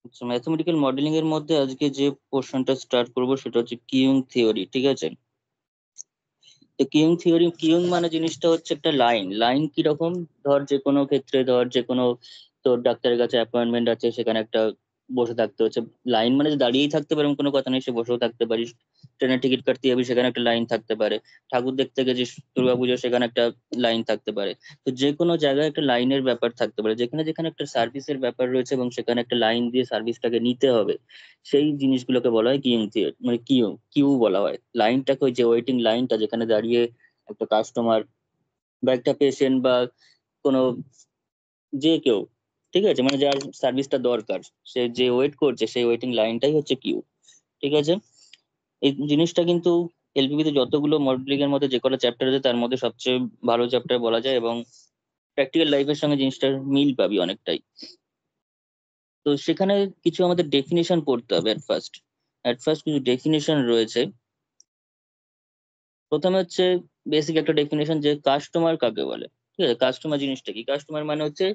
আচ্ছা, mathematical modelling এর মধ্যে আজকে যে পোর্শনটা স্টার্ট করব সেটা হচ্ছে কিউং থিওরি, ঠিক আছে? তো কিউং থিওরি, কিউং মানে জিনিসটা হচ্ছে একটা লাইন। লাইন কি রকম? ধর যে কোনো ক্ষেত্রে, ধর যে কোনো তোর ডাক্তারের কাছে অ্যাপয়েন্টমেন্ট আছে, সেখানে একটা বসে থাকতে হচ্ছে। লাইন মানে যে দাঁড়িয়েই থাকতে পারে এমন কোনো কথা নেই, সে বসেও থাকতে পারিস। ট্রেনের টিকিট কাটতে যাবি, সেখানে একটা লাইন থাকতে পারে। ঠাকুর দেখতে গেছিস দুর্গাপুজো, সেখানে একটা লাইন থাকতে পারে। তো যে কোনো জায়গায় একটা লাইনের ব্যাপার থাকতে পারে, যেখানে যেখানে একটা সার্ভিসের ব্যাপার রয়েছে এবং সেখানে একটা লাইন দিয়ে সার্ভিসটাকে নিতে হবে, সেই জিনিসগুলোকে বলা হয় কিউং থিওরি, মানে কিউ কিউ বলা হয় লাইনটাকে। ওই যে ওয়েটিং লাইনটা, যেখানে দাঁড়িয়ে একটা কাস্টমার বা একটা পেশেন্ট বা কোনো যে কেউ, ঠিক আছে, মানে যার সার্ভিসটা দরকার, সে যে ওয়েট করছে, সেই ওয়েটিং লাইনটাই হচ্ছে কিউ, ঠিক আছে? এই জিনিসটা কিন্তু এলপিবি তে যতগুলো মডেলিং এর মধ্যে যে কটা চ্যাপ্টার আছে তার মধ্যে সবচেয়ে ভালো চ্যাপ্টার বলা যায়, এবং প্র্যাকটিক্যাল লাইফের সঙ্গে জিনিসটার মিল পাবি অনেকটাই। তো সেখানে কিছু আমাদের ডেফিনেশন পড়তে হবে। অ্যাট ফার্স্ট কিছু ডেফিনেশন রয়েছে। প্রথমে হচ্ছে বেসিক একটা ডেফিনেশন, যে কাস্টমার কাকে বলে। ঠিক আছে, কাস্টমার জিনিসটা কি? কাস্টমার মানে হচ্ছে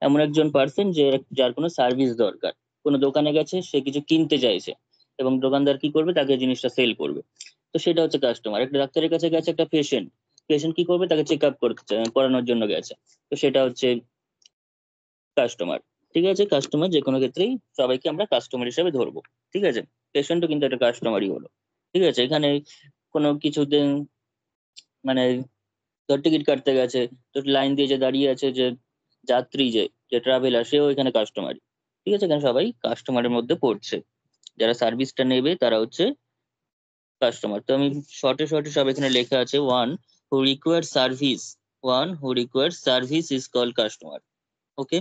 এমন একজন পার্সন যে, যার কোনো সার্ভিস দরকার। কোনো দোকানে গেছে, সে কিছু কিনতে চাইছে, এবং দোকানদার কি করবে, তাকে জিনিসটা সেল করবে। তো সেটা হচ্ছে কাস্টমার। একটা ডাক্তারের কাছে গেছে একটা পেশেন্ট, পেশেন্ট কি করবে, তাকে চেক আপ করানোর জন্য গেছে। তো সেটা হচ্ছে কাস্টমার। ঠিক আছে, কাস্টমার যে কোনো ক্ষেত্রেই সবাইকে আমরা কাস্টমার হিসেবে ধরবো। ঠিক আছে, পেশেন্টও কিন্তু একটা কাস্টমারই হলো। ঠিক আছে, এখানে কোনো কিছুদিন মানে তোর টিকিট কাটতে গেছে, তো লাইন দিয়ে যে দাঁড়িয়ে আছে, যে যাত্রী, যে যে ট্রাভেলার, সেও এখানে কাস্টমারই। ঠিক আছে, এখানে সবাই কাস্টমারের মধ্যে পড়ছে। যারা সার্ভিসটা নেবে তারা হচ্ছে কাস্টমার। তো আমি শর্টে শর্টে সব এখানে লেখা আছে। One who require service is call customer. Okay,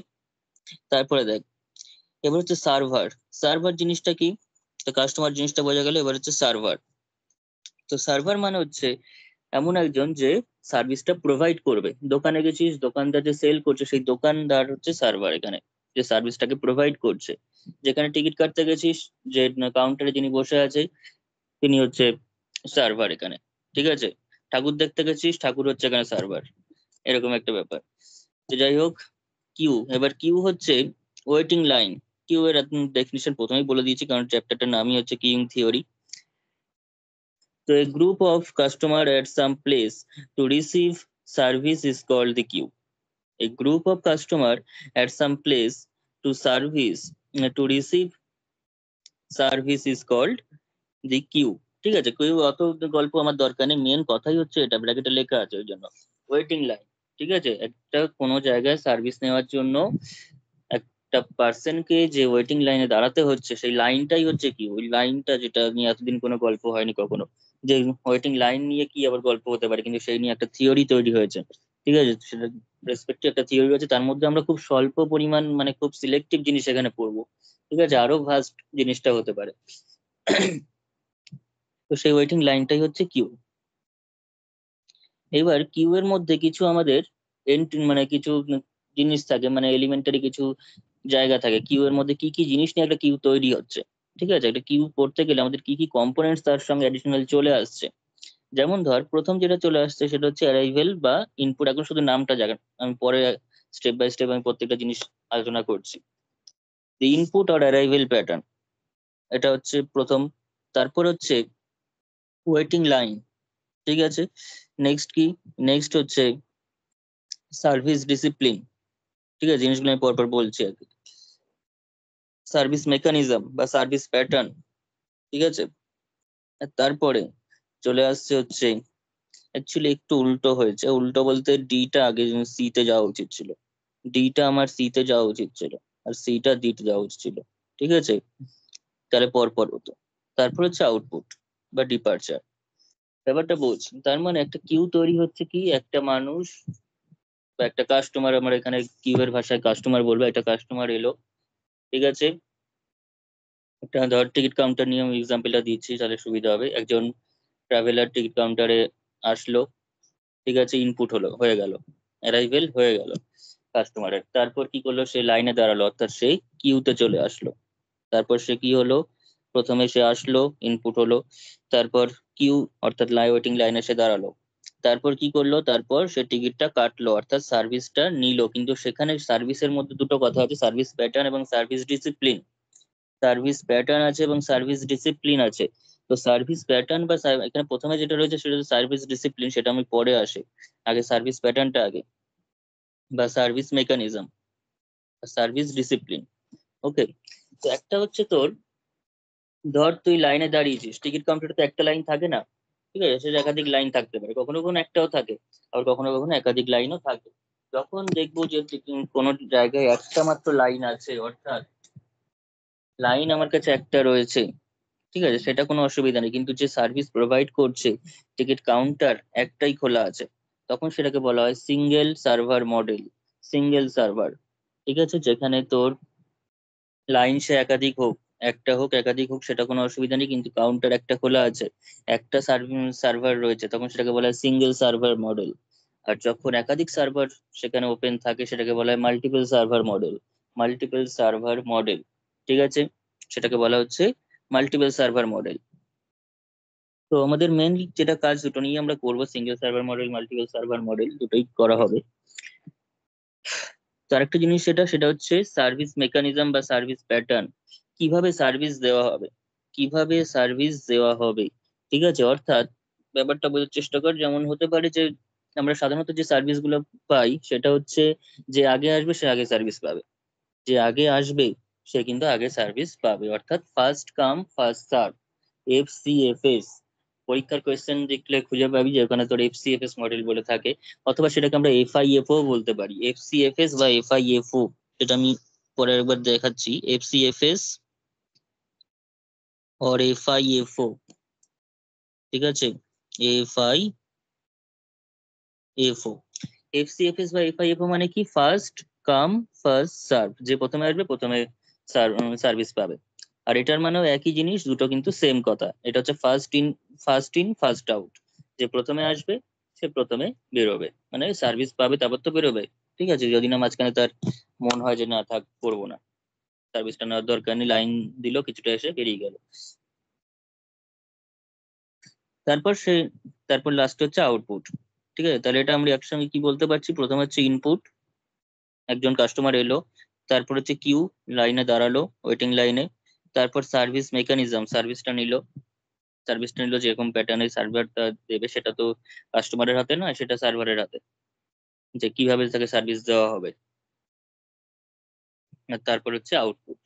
তারপরে দেখ, এবার হচ্ছে সার্ভার। সার্ভার জিনিসটা কি? তো কাস্টমার জিনিসটা বোঝা গেল, এবার হচ্ছে সার্ভার। তো সার্ভার মানে হচ্ছে এমন একজন যে সার্ভিসটা প্রোভাইড করবে। দোকানে গেছিস, দোকানদার যে সেল করছে, সেই দোকানদার হচ্ছে সার্ভার এখানে, যে সার্ভিসটাকে প্রোভাইড করছে। যেখানে টিকিট কাটতে গেছিস, যে কাউন্টারে যিনি বসে আছে, তিনি হচ্ছে সার্ভার এখানে। ঠিক আছে, ঠাকুর দেখতে গেছিস, ঠাকুর হচ্ছে এখানে সার্ভার। এরকম একটা ব্যাপার। তো যাই হোক, কিউ, এবার কিউ হচ্ছে ওয়েটিং লাইন। কিউ এর ডেফিনিশন প্রথমেই বলে দিয়েছি, কারণ চ্যাপ্টারটার নামই হচ্ছে কিউং theory. So a group of customer at some place to receive service is called the queue. A group of customer at some place to receive service is called the queue. ঠিক আছে, কেউ অত গল্প আমার দরকার নেই, মেন কথাই হচ্ছে এটা, ব্র্যাকেটে লেখা আছে ওই জন্য, ওয়েটিং লাইন। ঠিক আছে, একটা কোনো জায়গায় সার্ভিস নেওয়ার জন্য একটা পার্সনকে যে ওয়েটিং লাইনে দাঁড়াতে হচ্ছে, সেই লাইনটাই হচ্ছে কি, ওই লাইনটা, যেটা নিয়ে এতদিন কোনো গল্প হয়নি কখনো, যে ওয়েটিং লাইন নিয়ে কি আবার গল্প হতে পারে, কিন্তু সেই নিয়ে একটা থিওরি তৈরি হয়েছে। ঠিক আছে, সেটা রেসপেক্টিভ একটা থিওরি রয়েছে, তার মধ্যে আমরা খুব স্বল্প পরিমাণ, মানে খুব সিলেক্টিভ জিনিস এখানে পড়বো। ঠিক আছে, আরো ভাস্ট জিনিসটা হতে পারে। তো সেই ওয়েটিং লাইনটাই হচ্ছে কিউ। এবার কিউ এর মধ্যে কিছু আমাদের মানে কিছু জিনিস থাকে, মানে এলিমেন্টারি কিছু জায়গা থাকে। কিউ এর মধ্যে কি কি জিনিস নিয়ে একটা কিউ তৈরি হচ্ছে। ঠিক আছে, একটা কিউ করতে গেলে আমাদের কি কি কম্পোনেন্টস তার সঙ্গে অ্যাডিশনাল চলে আসছে। যেমন ধর, প্রথম যেটা চলে আসছে সেটা হচ্ছে অ্যারাইভেল বা ইনপুট। এখন শুধু নামটা জানেন, আমি পরে স্টেপ বাই স্টেপ আমি প্রত্যেকটা জিনিস আলোচনা করছি। ইনপুট আর অ্যারাইভেল প্যাটার্ন, এটা হচ্ছে প্রথম। তারপর হচ্ছে ওয়েটিং লাইন। ঠিক আছে, নেক্সট কি? নেক্সট হচ্ছে সার্ভিস ডিসিপ্লিন। ঠিক আছে, জিনিসগুলো আমি পরপর বলছি আর কি। সার্ভিস মেকানিজম বা সার্ভিস প্যাটার্ন। ঠিক আছে, আর তারপরে চলে আসছে হচ্ছে, অ্যাকচুয়ালি একটু উল্টো হয়েছে, উল্টো বলতে ডিটা আগে সি তে যাওয়া উচিত ছিল। ডিটা আমার সি তে যাওয়া উচিত ছিল, আর সিটা ডি তে যাওয়া উচিত ছিল। ঠিক আছে, তাহলে পরপর হতো। তারপর হচ্ছে আউটপুট বা ডিপার্চার। ব্যাপারটা বলছি, তার মানে একটা কিউ তৈরি হচ্ছে কি, একটা মানুষ বা একটা কাস্টমার, আমার এখানে কিউ এর ভাষায় কাস্টমার বলবো, একটা কাস্টমার এলো। ঠিক আছে, একটা ধর টিকিট কাউন্টার নিয়ে আমি এক্সাম্পলটা দিচ্ছি, তাহলে সুবিধা হবে। একজন ট্রাভেলার টিকিট কাউন্টারে আসলো। ঠিক আছে, ইনপুট হলো, হয়ে গেল, অ্যারাইভেল হয়ে গেল কাস্টমারের। তারপর কি করলো, সে লাইনে দাঁড়ালো, অর্থাৎ সে কিউতে চলে আসলো। তারপর সে কি হলো, প্রথমে সে আসলো, ইনপুট হলো। তারপর কিউ, অর্থাৎ ওয়েটিং লাইনে সে দাঁড়ালো। তারপর কি করলো, তারপর সে টিকিটটা কাটলো, অর্থাৎ সার্ভিসটা নিল। কিন্তু সেখানে সার্ভিসের মধ্যে দুটো কথা আছে, সার্ভিস প্যাটার্ন এবং সার্ভিস ডিসিপ্লিন। সার্ভিস প্যাটার্ন আছে এবং সার্ভিস ডিসিপ্লিন আছে। তো সার্ভিস প্যাটার্ন বা এখানে প্রথমে যেটা রয়েছে সেটা হচ্ছে সার্ভিস ডিসিপ্লিন, সেটা আমি পরে আসে। আগে সার্ভিস প্যাটার্নটা আগে, বা সার্ভিস মেকানিজম, সার্ভিস ডিসিপ্লিন। ওকে। তো একটা হচ্ছে তোর, ধর তুই লাইনে দাঁড়িয়েছিস, টিকিট কাউন্টারে তো একটা লাইন থাকে না, ঠিক আছে, সেটা একাধিক লাইন থাকতে পারে, কখনো কখনো একটাও থাকে, আবার কখনো কখনো একাধিক লাইনও থাকে। যখন দেখবো যে কোনো জায়গায় একটা মাত্র লাইন আছে, অর্থাৎ লাইন আমার কাছে একটা রয়েছে, ঠিক আছে, সেটা কোনো অসুবিধা নেই, কিন্তু যে সার্ভিস প্রোভাইড করছে টিকিট কাউন্টার একটাই খোলা আছে, তখন সেটাকে বলা হয় single server model. Single server, ঠিক আছে, যেখানে তোর লাইন সে একাধিক হোক, একটা হোক একাধিক হোক সেটা কোনো অসুবিধা নেই, কিন্তু কাউন্টার একটা খোলা আছে, একটা সার্ভার রয়েছে, তখন সেটাকে বলা হয় সিঙ্গেল সার্ভার মডেল। আর যখন একাধিক সার্ভার সেখানে ওপেন থাকে সেটাকে বলা হয় multiple server model. Multiple server model, ঠিক আছে, সেটাকে বলা হচ্ছে মাল্টিপল সার্ভার মডেল। তো আমাদের মেন যেটা কাজ দুটো নিয়ে আমরা করবো, single server model, multiple server model, দুটোই করা হবে। তো আরেকটা জিনিস সেটা সেটা হচ্ছে সার্ভিস মেকানিজম বা সার্ভিস প্যাটার্ন। কিভাবে সার্ভিস দেওয়া হবে, কিভাবে সার্ভিস দেওয়া হবে, ঠিক আছে, অর্থাৎ ব্যাপারটা বোঝার চেষ্টা কর। যেমন হতে পারে যে আমরা সাধারণত যে সার্ভিস গুলো পাই সেটা হচ্ছে যে আগে আসবে সে আগে সার্ভিস পাবে, যে আগে আসবে সে কিন্তু আগে সার্ভিস পাবে, অর্থাৎ first come first serve, FCFS। পরীক্ষার কোয়েশ্চেন দেখলে খুঁজে পাবি যে ওখানে তোর FCFS মডেল বলে থাকে, অথবা সেটাকে আমরা FIFO বলতে পারি, FCFS বা FIFO। এটা আমি পরে একবার দেখাচ্ছি, FCFS or FIFO, ঠিক আছে, FIFO। FCFS বা FIFO মানে কি, ফার্স্ট কাম ফার্স্ট সার্ভ, যে প্রথমে আসবে প্রথমে সার্ভিস পাবে। আর এটার মানেও একই জিনিস, দুটো কিন্তু সেম কথা। এটা হচ্ছে ফার্স্ট ইন ফার্স্ট আউট, যে প্রথমে আসবে সে প্রথমে বেরোবে, মানে সার্ভিস পাবে তারপর তো বেরোবে, ঠিক আছে, যদি না মাঝখানে তার মন হয় যে না থাক করবো না, সার্ভিসটা নেওয়ার দরকার নেই, লাইন দিল কিছুটা এসে বেরিয়ে গেল। তারপর সে, তারপর লাস্ট হচ্ছে আউটপুট, ঠিক আছে। তাহলে এটা আমরা একসঙ্গে কি বলতে পারছি, প্রথম হচ্ছে ইনপুট, একজন কাস্টমার এলো, তারপর হচ্ছে কিউ, লাইনে দাঁড়ালো ওয়েটিং লাইনে, তারপর সার্ভিস মেকানিজম, সার্ভিসটা নিল যেরকম প্যাটার্নে সার্ভারটা দেবে সেটা তো কাস্টমারের হাতে নয়, সেটা সার্ভারের হাতে, যে কিভাবে তাকে সার্ভিস দেওয়া হবে। আর তারপর হচ্ছে আউটপুট,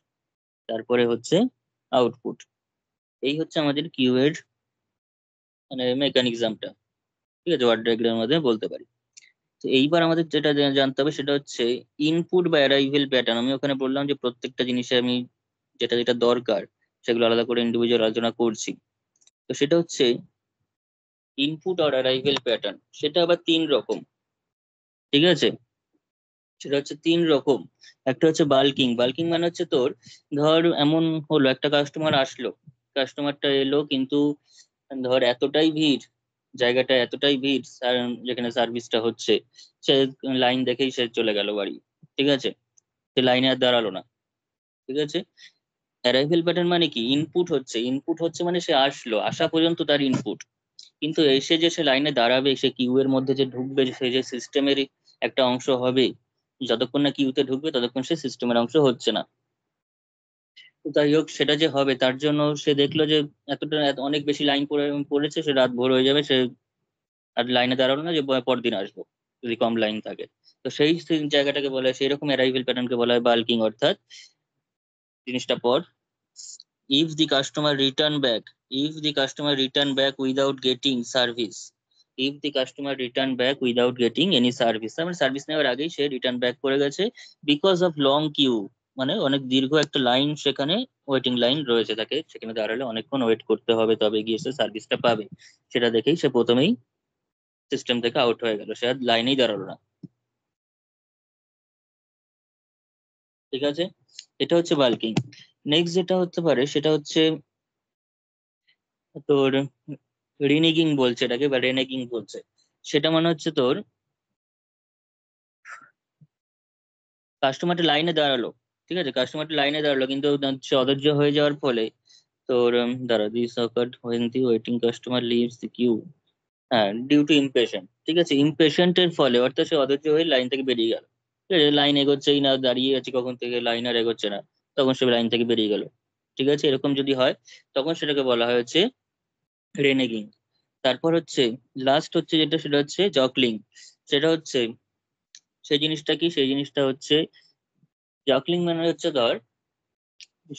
তারপরে হচ্ছে আউটপুট। এই হচ্ছে আমাদের কিউ এর মানে মেকানিজমটা, ঠিক আছে, ওয়ার্ড ডায়াগ্রামের মধ্যে বলতে পারি। তো এইবার আমাদের যেটা জানতে হবে সেটা হচ্ছে ইনপুট বা অ্যারাইভেল প্যাটার্ন। আমি ওখানে বললাম যে প্রত্যেকটা জিনিসে আমি যেটা যেটা দরকার সেগুলো আলাদা করে ইন্ডিভিজুয়াল আলোচনা করছি। তো সেটা হচ্ছে ইনপুট আর অ্যারাইভেল প্যাটার্ন, সেটা আবার তিন রকম, ঠিক আছে, সেটা হচ্ছে তিন রকম। একটা হচ্ছে বাল্কিং। বাল্কিং মানে হচ্ছে তোর, ধর এমন হলো একটা কাস্টমার আসলো, কাস্টমারটা এলো কিন্তু ধর এতটাই ভিড়, জায়গাটা এতটাই ভিড় যেখানে সার্ভিসটা হচ্ছে, সে লাইন দেখেই সে চলে গেল বাড়ি, ঠিক আছে, সে লাইনে আর দাঁড়ালো না, ঠিক আছে। অ্যারাইভেল প্যাটার্ন মানে কি, ইনপুট হচ্ছে মানে সে আসলো, আসা পর্যন্ত তার ইনপুট, কিন্তু এসে যে সে লাইনে দাঁড়াবে, সে কিউ এর মধ্যে যে ঢুকবে, সে যে সিস্টেমের একটা অংশ হবে, যতক্ষণ না কিউতে ঢুকবে ততক্ষণ সে সিস্টেমের অংশ হচ্ছে না। তো যাই হোক, সেটা যে হবে তার জন্য সে দেখলো যে অনেক বেশি লাইন পড়েছে, সে রাত ভোর হয়ে যাবে, সে আর লাইনে দাঁড়ালো না, যে পরদিন আসবো যদি কম লাইন থাকে। তো সেই জায়গাটাকে বলা হয়, সেই রকম অ্যারাইভেল প্যাটার্নকে বলা হয় বাল্কিং, অর্থাৎ জিনিসটা পর, if the customer return back if the customer return back without getting service, if the customer return back without getting any service, মানে সার্ভিস নেওয়ার আগেই সে রিটার্ন ব্যাক করে গেছে, বিকজ অফ লং কিউ, মানে অনেক দীর্ঘ একটা লাইন সেখানে, ওয়েটিং লাইন রয়েছে, তাকে সেখানে দাঁড়ালে অনেকক্ষণ ওয়েট করতে হবে তবে গিয়ে সে সার্ভিসটা পাবে, সেটা দেখেই সে প্রথমেই সিস্টেম থেকে আউট হয়ে গেল, সে আর লাইনেই দাঁড়ালো না, ঠিক আছে। এটা হচ্ছে বাল্কিং। নেক্সট যেটা হতে পারে সেটা হচ্ছে তোর রিনেগিং বলছে এটাকে, বা রেনেগিং বলছে। সেটা মানে হচ্ছে তোর, কাস্টমারটা লাইনে দাঁড়ালো, ঠিক আছে, কাস্টমারটা লাইনে দাঁড়ালো কিন্তু সে অধৈর্য হয়ে যাওয়ার ফলে তোর দাঁড়া, this occurred when the waiting customer leaves the queue, হ্যাঁ, ডিউ টু ইমপেশেন্ট, ঠিক আছে, ইমপেশেন্টের ফলে, অর্থাৎ সে অধৈর্য হয়ে লাইন থেকে বেরিয়ে গেল, ঠিক আছে, লাইন এগোচ্ছেই না, দাঁড়িয়ে আছে কখন থেকে, লাইন আর এগোচ্ছে না, তখন সে লাইন থেকে বেরিয়ে গেল। ঠিক আছে, এরকম যদি হয় তখন সেটাকে বলা হয় হচ্ছে রেনেগিং। তারপর হচ্ছে লাস্ট হচ্ছে যেটা, সেটা হচ্ছে জকলিং। সেটা হচ্ছে সেই জিনিসটা কি, সেই জিনিসটা হচ্ছে জকলিং মানে হচ্ছে ধর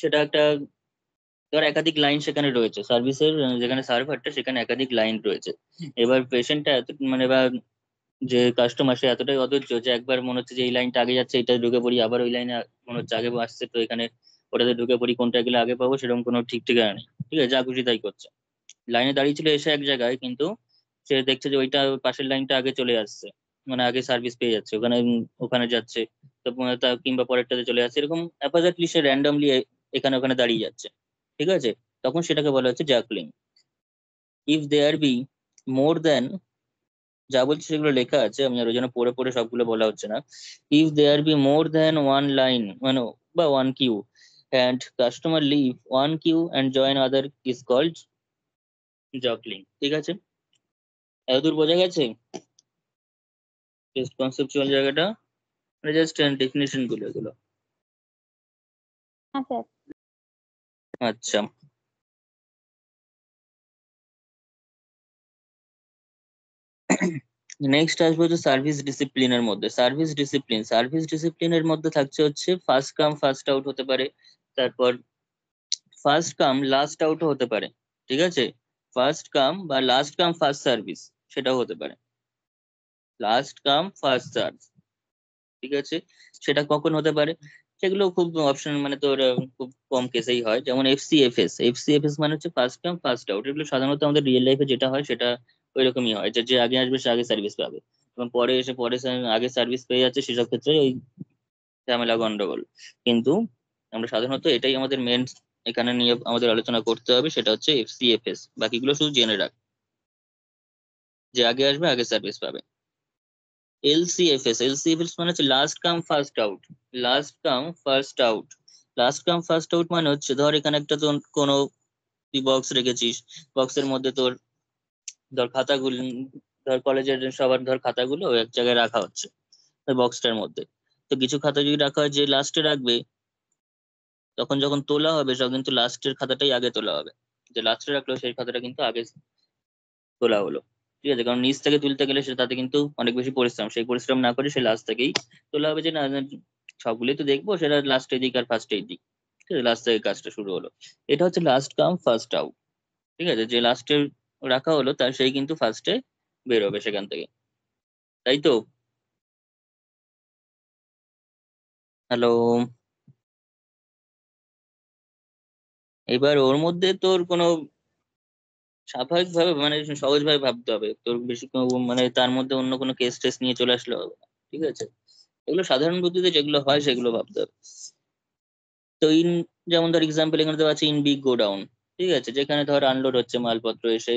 সেটা একটা, ধর একাধিক লাইন সেখানে রয়েছে সার্ভিসের, যেখানে সার্ভারটা সেখানে একাধিক লাইন রয়েছে। এবার পেশেন্টটা এত মানে বা যে কাস্টমার সে এতটাই অধৈর্য যে একবার মনে হচ্ছে যে এই লাইনটা আগে যাচ্ছে এটা ঢুকে পড়ি, আবার ওই লাইনে মনে হচ্ছে আগে আসছে তো এখানে ওটাতে ঢুকে পড়ি, কোনটা গেলে আগে পাবো সেরকম কোনো ঠিক ঠিকানা নেই। ঠিক আছে, যা খুশি তাই করছে। লাইনে দাঁড়িয়ে ছিল এসে এক জায়গায়, কিন্তু সে দেখছে যে ওইটা পাশের লাইনটা আগে চলে আসছে, মানে আগে সার্ভিস পেয়ে যাচ্ছে ওখানে, ওখানে যাচ্ছে। তো তা কিংবা পরেরটাতে চলে যাচ্ছে, এরকম অ্যাপাজাটলি সে র্যান্ডমলি এখানে ওখানে দাঁড়িয়ে যাচ্ছে। ঠিক আছে, তখন সেটাকে বলা হচ্ছে Jack Link's. If there be more দেন, যা বলছি সেগুলো লেখা আছে, আমি আর ওই জন্য পড়ে পড়ে সবগুলো বলা হচ্ছে না। If there be more then one line মানে বা one queue and customer leave one queue and join other is called jockeying. ঠিক আছে, এতদূর বোঝা গেছে জাস্ট কনসেপচুয়াল জায়গাটা, মানে জাস্ট ডেফিনেশন গুলো এগুলো। হ্যাঁ স্যার। আচ্ছা, নেক্সট আসবে হচ্ছে সার্ভিস ডিসিপ্লিনের মধ্যে। সার্ভিস ডিসিপ্লিনের মধ্যে থাকছে হচ্ছে ফার্স্ট কাম ফার্স্ট আউট হতে পারে, তারপর ফার্স্ট কাম লাস্ট আউটও হতে পারে। ঠিক আছে, ফার্স্ট কাম বা লাস্ট কাম ফার্স্ট সার্ভিস সেটাও হতে পারে, লাস্ট কাম ফার্স্ট সার্ভ। ঠিক আছে, সেটা কখন হতে পারে, সেগুলো খুব অপশন মানে তোর খুব কম কেসেই হয়। যেমন এফসিএফএস মানে হচ্ছে ফার্স্ট কাম ফার্স্ট আউট। এগুলো সাধারণত আমাদের রিয়েল লাইফে যেটা হয় সেটা ওই রকমই হয়, যে যে আগে আসবে সে আগে সার্ভিস পাবে, এবং পরে এসে আগে সার্ভিস পেয়ে যাচ্ছে, সেসব ক্ষেত্রে ওই ঝামেলা গন্ডগোল। কিন্তু আমরা সাধারণত এটাই আমাদের মেন এখানে নিয়ে আমাদের আলোচনা করতে হবে, সেটা হচ্ছে এফসিএফএস। বাকিগুলো শুধু জেনে রাখ, যে আগে আসবে আগে সার্ভিস পাবে। এলসিএফএস মানে হচ্ছে last come first out. Last come first out last come first out মানে হচ্ছে ধর এখানে একটা তোর কোনো তুই বক্স রেখেছিস, বক্সের মধ্যে তোর ধর খাতাগুলো, ধর কলেজের সবার ধর খাতাগুলো এক জায়গায় রাখা হচ্ছে ওই বক্সটার মধ্যে। তো কিছু খাতা যদি রাখা হয় যে লাস্টে রাখবে, তখন যখন তোলা হবে সব কিন্তু লাস্টের খাতাটাই আগে তোলা হবে, যে লাস্টে রাখলো সেই খাতাটা কিন্তু আগে তোলা হলো। ঠিক আছে, কারণ নিচ থেকে তুলতে গেলে সেটা তাতে কিন্তু অনেক বেশি পরিশ্রম, সেই পরিশ্রম না করে সে লাস্ট থেকেই তোলা হবে, যে না না, সবগুলোই তো দেখবো, সেটা লাস্টে দিক আর ফার্স্টে দিক। ঠিক আছে, লাস্ট থেকে কাজটা শুরু হলো। এটা হচ্ছে লাস্ট কাম ফার্স্ট আউট। ঠিক আছে, যে লাস্টে রাখা হলো তার সেই কিন্তু ফার্স্টে বেরোবে সেখান থেকে, তাই তো? হ্যালো, এবার ওর মধ্যে তোর কোনো স্বাভাবিক ভাবে মানে সহজ ভাবে ভাবতে হবে, তোর বেশি মানে তার মধ্যে অন্য কোনো কেস টেস নিয়ে চলে আসলে হবে না। ঠিক আছে, এগুলো সাধারণ বুদ্ধিতে যেগুলো হয় সেগুলো ভাবতে হবে। তো যেমন ধর এক্সাম্পল এখানে দেওয়া আছে ইন বিগ গোডাউন। ঠিক আছে, যেখানে ধর আনলোড হচ্ছে মালপত্র, এসে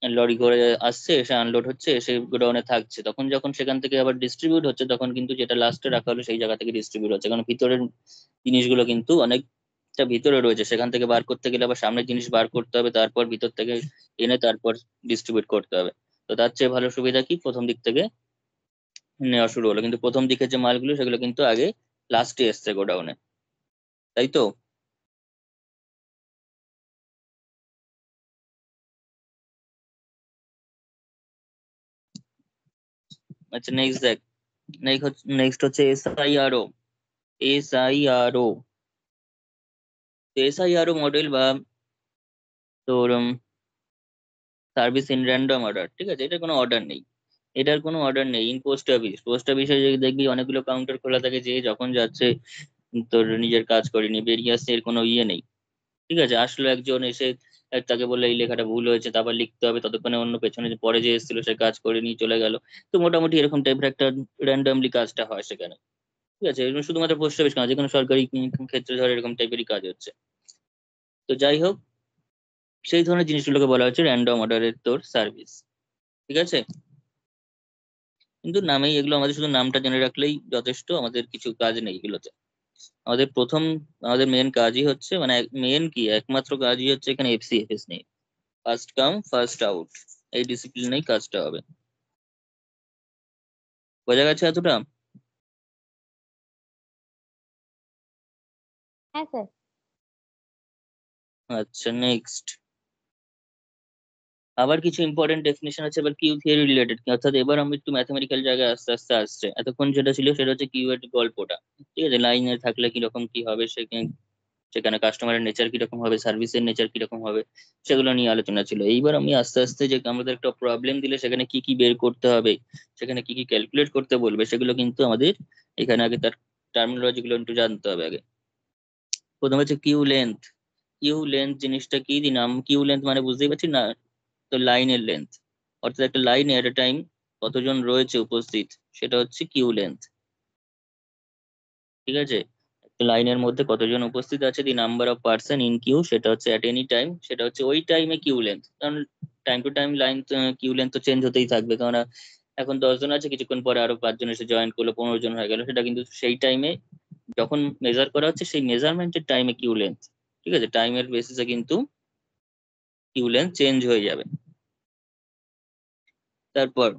লরি করে আসছে, এসে আনলোড হচ্ছে, এসে গোডাউনে থাকছে, তখন যখন সেখান থেকে আবার ডিস্ট্রিবিউট হচ্ছে, তখন কিন্তু যেটা লাস্টে রাখা হলো সেই জায়গা থেকে ডিস্ট্রিবিউট হচ্ছে, কারণ ভিতরের জিনিসগুলো কিন্তু অনেকটা ভিতরে রয়েছে, সেখান থেকে বার করতে গেলে আবার সামনের জিনিস বার করতে হবে, তারপর ভিতর থেকে এনে তারপর ডিস্ট্রিবিউট করতে হবে। তো তার চেয়ে ভালো সুবিধা কি প্রথম দিক থেকে নেওয়া শুরু হলো, কিন্তু প্রথম দিকের যে মালগুলো সেগুলো কিন্তু আগে লাস্টে এসছে গোডাউনে, তাই তো? আচ্ছা, নেক্সট দেখ, নেক্সট হচ্ছে এসআইআরও। এসআইআরও এসআইআরও মডেল বা তোর সার্ভিস ইন র্যান্ডম অর্ডার। ঠিক আছে, এটা কোনো অর্ডার নেই, এটার কোনো অর্ডার নেই। ইন পোস্ট অফিসে যদি দেখবি অনেকগুলো কাউন্টার খোলা থাকে, যে যখন যাচ্ছে তোর নিজের কাজ করেনি বেরিয়ে আসছে, এর কোনো ইয়ে নেই। ঠিক আছে, আসলো একজন এসে তাকে বললে এই লেখাটা ভুল হয়েছে, তারপর লিখতে হবে, ততক্ষণে অন্য পেছনে যে পরে যে এসেছিল সে কাজ করে নিয়ে চলে গেল। তো মোটামুটি এরকম টাইপের একটা র্যান্ডমলি কাজটা হয় সেখানে। ঠিক আছে, এরকম শুধুমাত্র পোস্ট অফিস না, যে কোনো সরকারি ক্ষেত্রে ধর এরকম টাইপেরই কাজ হচ্ছে। তো যাই হোক, সেই ধরনের জিনিসগুলোকে বলা হচ্ছে র্যান্ডম অর্ডারের তোর সার্ভিস। ঠিক আছে, কিন্তু নামেই এগুলো, আমাদের শুধু নামটা জেনে রাখলেই যথেষ্ট, আমাদের কিছু কাজ নেই এগুলোতে। আমাদের আমাদের মেন কাজই হচ্ছে মানে মেন কি একমাত্র কাজই হচ্ছে এখানে এফসিএফএস নেই, ফার্স্ট কাম ফার্স্ট আউট, এই ডিসিপ্লিনেই কাজটা হবে। বোঝা গেছে এতটা? হ্যাঁ স্যার। আচ্ছা, নেক্সট আবার কিছু ইম্পর্টেন্ট ডেফিনেশন আছে এবার কিউ থিওরি রিলেটেড, অর্থাৎ এবার আমি একটু ম্যাথমেটিক্যাল জায়গায় আস্তে আস্তে আসছে। এতক্ষণ যেটা ছিল সেটা হচ্ছে কিউ এর গল্পটা, ঠিক আছে, লাইনে থাকলে কিরকম কি হবে, সেখানে সেখানে কাস্টমারের নেচার কিরকম হবে, সার্ভিসের নেচার কিরকম হবে, সেগুলো নিয়ে আলোচনা ছিল। এইবার আমি আস্তে আস্তে যে আমাদের একটা প্রবলেম দিলে সেখানে কি কি বের করতে হবে, সেখানে কি কি ক্যালকুলেট করতে বলবে, সেগুলো কিন্তু আমাদের এখানে আগে তার টার্মিনোলজি গুলো একটু জানতে হবে আগে। প্রথমে হচ্ছে কিউ লেন্থ। কিউ লেন্থ জিনিসটা কি দিলাম, কিউ লেন্থ মানে বুঝতেই পারছি না, তো লাইনের লেন্থ, অর্থাৎ একটা লাইনে এট এ টাইম কতজন রয়েছে উপস্থিত, সেটা হচ্ছে কিউ লেন্থ। ঠিক আছে, একটা লাইনের মধ্যে কতজন উপস্থিত আছে, the number of person in queue, সেটা হচ্ছে অ্যাট এনি টাইম, সেটা হচ্ছে ওই টাইমে কিউ লেন্থ। কারণ time to time line queue length তো চেঞ্জ হতেই থাকবে, কারণ এখন 10 জন আছে, কিছুক্ষণ পরে আরো 5 জন এসে জয়েন করলো, 15 জন হয়ে গেল, সেটা কিন্তু সেই টাইমে যখন মেজার করা হচ্ছে সেই মেজারমেন্টের টাইমে কিউ লেন্থ। ঠিক আছে, টাইমের বেসিসে কিন্তু কিউ লেন্থ চেঞ্জ হয়ে যাবে। তারপর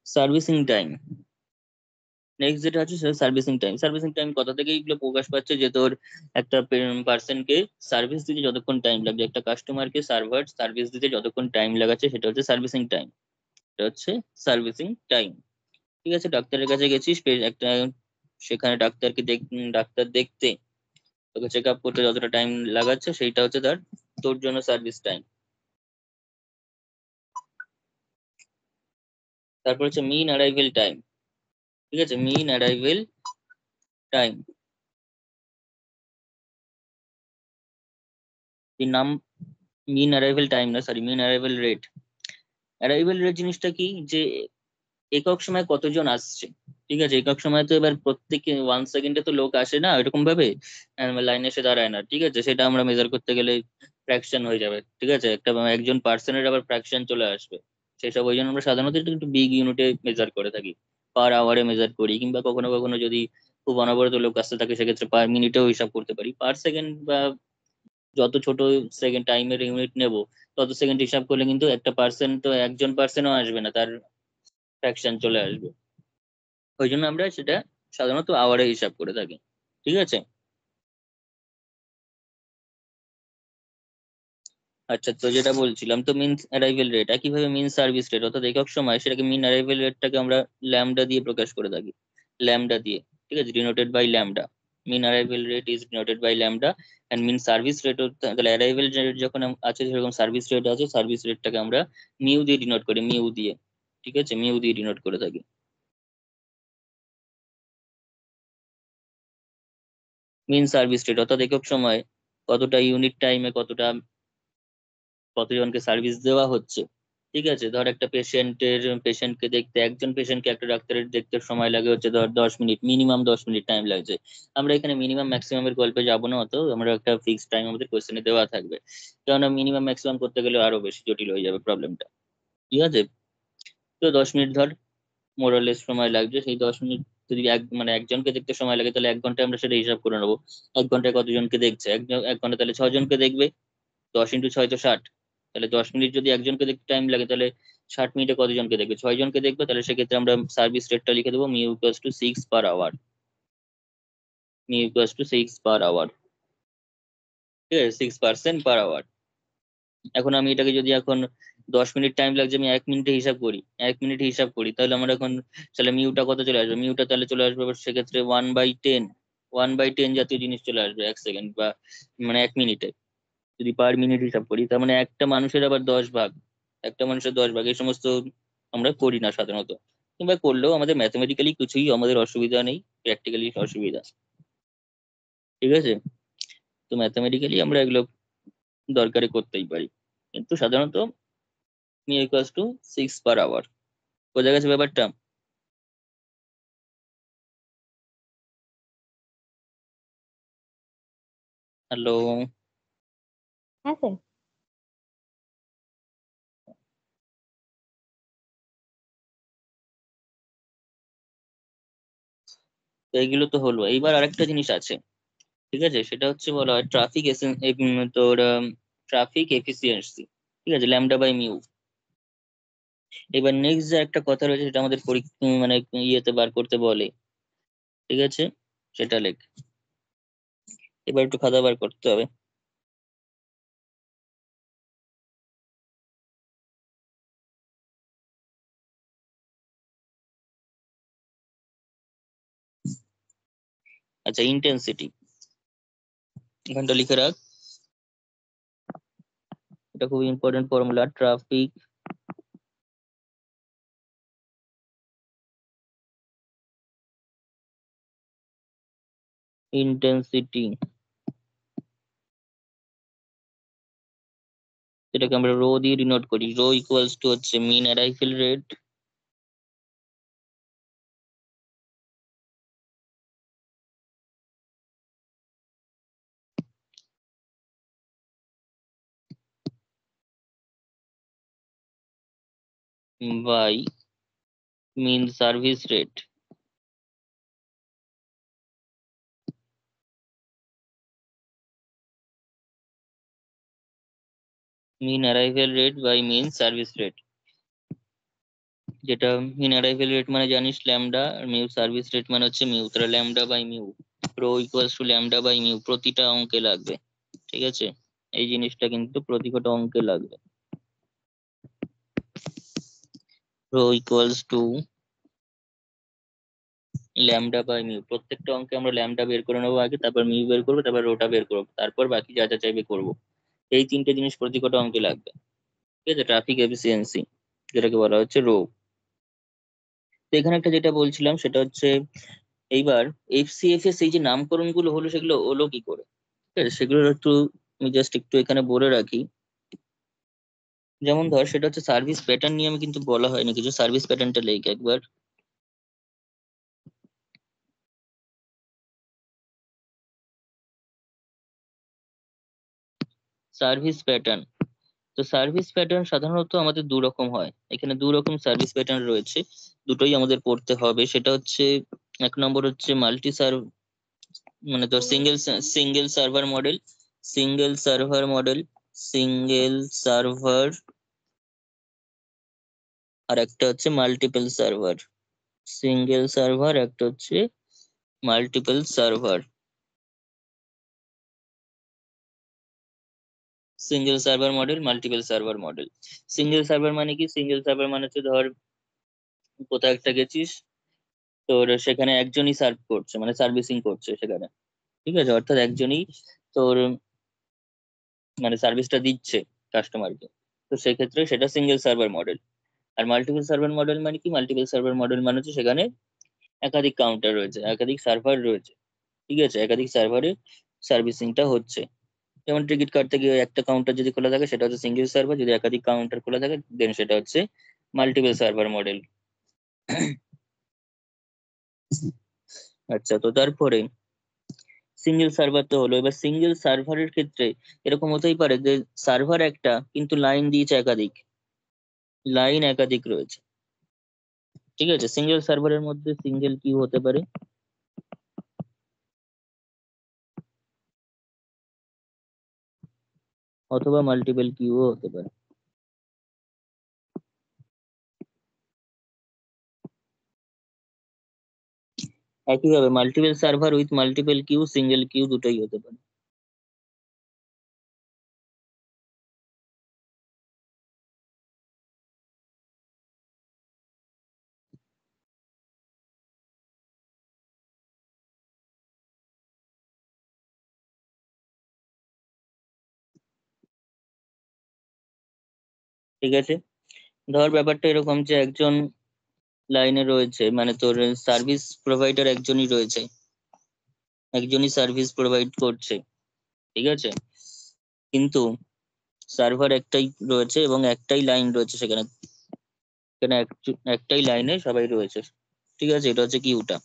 সার্ভিসিং টাইম, নেক্সট যেটা আছে সেটা সার্ভিসিং টাইম। সার্ভিসিং টাইম কথা থেকে এগুলো প্রকাশ পাচ্ছে যে তোর একটা পার্সনকে সার্ভিস দিতে যতক্ষণ টাইম লাগবে, একটা কাস্টমারকে সার্ভার সার্ভিস দিতে যতক্ষণ টাইম লাগাচ্ছে সেটা হচ্ছে সার্ভিসিং টাইম। এটা হচ্ছে সার্ভিসিং টাইম। ঠিক আছে, ডাক্তারের কাছে গেছিস, একটা সেখানে ডাক্তার দেখতে, তোকে চেক আপ করতে যতটা টাইম লাগাচ্ছে সেইটা হচ্ছে তার তোর জন্য সার্ভিস টাইম। তারপর হচ্ছে মিন অ্যারাইভেল টাইম। ঠিক আছে, মিন অ্যারাইভেল টাইম, নাম মিন অ্যারাইভেল টাইম না, সরি, মিন অ্যারাইভেল রেট। অ্যারাইভেল রেট জিনিসটা কি, যে একক সময় কতজন আসছে। ঠিক আছে, একক সময় তো এবার প্রত্যেকে 1 সেকেন্ডে তো লোক আসে না এরকম ভাবে, লাইনে এসে দাঁড়ায় না। ঠিক আছে, সেটা আমরা মেজার করতে গেলে ফ্র্যাকশন হয়ে যাবে। ঠিক আছে, একটা একজন পার্সনের আবার ফ্র্যাকশন চলে আসবে, সেসব ওই জন্য আমরা সাধারণত একটু বিগ ইউনিটে মেজার করে থাকি, পার আওয়ারে মেজার করি, কিংবা কখনো কখনো যদি খুব অনবরত লোক আসতে থাকে সেক্ষেত্রে পার মিনিটেও হিসাব করতে পারি, পার সেকেন্ড বা যত ছোট সেকেন্ড টাইমের ইউনিট নেব তত সেকেন্ড হিসাব করলে কিন্তু একটা পার্সেন্ট তো একজন পার্সেন্টও আসবে না, তার ফ্র্যাকশন চলে আসবে। ওই জন্য আমরা সেটা সাধারণত আওয়ারে হিসাব করে থাকি। ঠিক আছে, আচ্ছা, তো যেটা বলছিলাম, তো মিন অ্যারাইভেল রেট একইভাবে মিন সার্ভিস রেট, অর্থাৎ একক সময় সেটাকে মিন অ্যারাইভেল রেটটাকে আমরা ল্যামডা দিয়ে প্রকাশ করে থাকি, ল্যামডা দিয়ে। ঠিক আছে, denoted by lambda. Mean arrival rate is denoted by lambda and mean service rate, তাহলে অ্যারাইভেল রেট যখন আছে সেরকম সার্ভিস রেট আছে, সার্ভিস রেটটাকে আমরা মিউ দিয়ে ডিনোট করি, মিউ দিয়ে। ঠিক আছে, মিউ দিয়ে ডিনোট করে থাকি। মিন সার্ভিস রেট অর্থাৎ একক সময় কতটা ইউনিট টাইমে কতজনকে সার্ভিস দেওয়া হচ্ছে। ঠিক আছে, ধর একটা পেশেন্টকে দেখতে, একজন পেশেন্টকে একটা ডাক্তারের দেখতে সময় লাগে হচ্ছে ধর 10 মিনিট, মিনিমাম 10 মিনিট টাইম লাগছে। আমরা এখানে মিনিমাম ম্যাক্সিমামের গল্পে যাবো না, অত আমরা একটা ফিক্সড টাইম আমাদের কোশ্চেনে দেওয়া থাকবে, কেননা মিনিমাম ম্যাক্সিমাম করতে গেলে আরো বেশি জটিল হয়ে যাবে প্রবলেমটা। ঠিক আছে, তো 10 মিনিট ধর মোরালেস সময় লাগছে, সেই 10 মিনিট যদি একজনকে দেখতে সময় লাগে তাহলে 1 ঘন্টায় আমরা সেটা হিসাব করে নেবো। 1 ঘন্টায় কতজনকে দেখছে, 1 ঘন্টা তাহলে 6 জনকে দেখবে, 10 × 6 তো 60। তাহলে 10 মিনিট যদি একজনকে দেখতে টাইম লাগে তাহলে 60 মিনিটে কতজনকে দেখবে, 6 জনকে দেখবে, তাহলে সেক্ষেত্রে আমরা সার্ভিস রেটটা লিখে দেবো mu equals to 6 per hour, mu equals to 6 per hour. ঠিক আছে, 6% পার আওয়ার। এখন আমি এটাকে যদি এখন 10 মিনিট টাইম লাগছে আমি 1 মিনিটে হিসাব করি, 1 মিনিটে হিসাব করি, তাহলে আমরা এখন তাহলে মিউটা কত চলে আসবে, মিউটা তাহলে চলে আসবে আবার সেক্ষেত্রে 1/10, 1/10 জাতীয় জিনিস চলে আসবে 1 সেকেন্ড বা 1 মিনিটে। যদি পার মিনিট হিসাব করি তার মানে একটা মানুষের আবার 10 ভাগ, একটা মানুষের 10 ভাগ, এই সমস্ত আমরা করি না সাধারণত, কিংবা করলেও আমাদের ম্যাথমেটিক্যালি কিছুই আমাদের অসুবিধা নেই, প্র্যাকটিক্যালি অসুবিধা। ঠিক আছে, তো ম্যাথমেটিক্যালি আমরা এগুলো দরকারে করতেই পারি, কিন্তু সাধারণত mu equals to 6 per hour. বোঝা গেছে ব্যাপারটা? হ্যালো? হ্যাঁ স্যার। তো এইগুলো তো হলো, এইবার আরেকটা জিনিস আছে। ঠিক আছে, সেটা হচ্ছে বলা হয় তোর ট্রাফিক এফিসিয়েন্সি। ঠিক আছে, ল্যামডা/মিউ। এবার নেক্সট যে একটা কথা রয়েছে সেটা আমাদের পরীক্ষা ইয়েতে বার করতে বলে। ঠিক আছে, সেটা লেখ, এবার একটু খাতা বার করতে হবে। আচ্ছা, ইন্টেন্সিটি এখানটা লিখে রাখ, এটা খুব ইম্পর্টেন্ট ফর্মুলা। ট্রাফিক ইন্টেন্সিটি, এটাকে আমরা রো দিয়ে ডিনোট করি। রো ইকুয়ালস টু হচ্ছে mean arrival rate by mean service rate. Mean arrival rate by mean service rate, যেটা মিন অ্যারাইভেল রেট মানে জানিস ল্যামডা, আর মিউ সার্ভিস রেট মানে হচ্ছে মিউ। তাহলে lambda by mu, rho equals to lambda by mu, প্রতিটা অঙ্কে লাগবে। ঠিক আছে, এই জিনিসটা কিন্তু প্রতিটা অঙ্কে লাগবে। Rho equals to lambda by mu, প্রত্যেকটা অঙ্কে আমরা ল্যামডা বের করে নেবো আগে, তারপর মিউ বের করবো, তারপর রোটা বের করবো, তারপর বাকি যা যা চাইবে করবো। এই তিনটে জিনিস প্রতিটা অঙ্কে লাগবে। ঠিক আছে, ট্রাফিক এফিসিয়েন্সি যেটাকে বলা হচ্ছে রো। তো এখানে একটা যেটা বলছিলাম সেটা হচ্ছে, এইবার এফসিএফ এর সেই যে নামকরণ গুলো হলো সেগুলো হলো কি করে, ঠিক আছে, সেগুলো একটু আমি জাস্ট একটু এখানে বলে রাখি। যেমন ধর, সেটা হচ্ছে সার্ভিস প্যাটার্ন নিয়ে আমি কিন্তু বলা হয়নি কিছু, সার্ভিস প্যাটার্নটা লেখ একবার। সার্ভিস প্যাটার্ন, তো সার্ভিস প্যাটার্ন সাধারণত আমাদের দু রকম হয়, এখানে দু রকম সার্ভিস প্যাটার্ন রয়েছে, দুটোই আমাদের পড়তে হবে। সেটা হচ্ছে, এক নম্বর হচ্ছে মাল্টি সার্ভ, মানে তোর single server model, single server model, single server, আর একটা হচ্ছে মাল্টিপল সার্ভার। সিঙ্গেল সার্ভার, একটা হচ্ছে multiple server. Single server model, multiple server model. Single server মানে কি? সিঙ্গেল সার্ভার মানে হচ্ছে ধর কোথাও একটা গেছিস, তোর সেখানে একজনই সার্ভ করছে, মানে সার্ভিসিং করছে সেখানে, ঠিক আছে, অর্থাৎ একজনই তোর মানে সার্ভিসটা দিচ্ছে কাস্টমারকে। তো সেক্ষেত্রে সেটা সিঙ্গেল সার্ভার মডেল। আর মাল্টিপল সার্ভার মডেল মানে কি? মাল্টিপল সার্ভার মডেল মানে হচ্ছে সেখানে একাধিক কাউন্টার রয়েছে, একাধিক সার্ভার রয়েছে, ঠিক আছে, একাধিক সার্ভারে সার্ভিসিংটা হচ্ছে। যেমন টিকিট কাটতে গিয়ে একটা কাউন্টার যদি খোলা থাকে সেটা হচ্ছে সিঙ্গেল সার্ভার, যদি একাধিক কাউন্টার খোলা থাকে দেন সেটা হচ্ছে মাল্টিপল সার্ভার মডেল। আচ্ছা, তো তারপরে সিঙ্গেল সার্ভার তো হলো, এবার সিঙ্গেল সার্ভারের ক্ষেত্রে এরকম হতেই পারে যে সার্ভার একটা কিন্তু লাইন দিয়েছে একাধিক, লাইন একাধিক রয়েছে, ঠিক আছে। সিঙ্গেল সার্ভারের মধ্যে সিঙ্গেল কিউ হতে পারে, অথবা মাল্টিপল কিউও হতে পারে। একইভাবে multiple server with multiple queue, single queue দুটোই হতে পারে। ঠিক আছে, ধর ব্যাপারটা এরকম যে একজন লাইনে রয়েছে, মানে তোর সার্ভিস প্রোভাইডার একজনই রয়েছে, একজনই সার্ভিস প্রোভাইড করছে, ঠিক আছে, কিন্তু সার্ভার একটাই রয়েছে এবং একটাই লাইন রয়েছে সেখানে, সেখানে একটাই লাইনে সবাই রয়েছে, ঠিক আছে, এটা হচ্ছে কিউটা।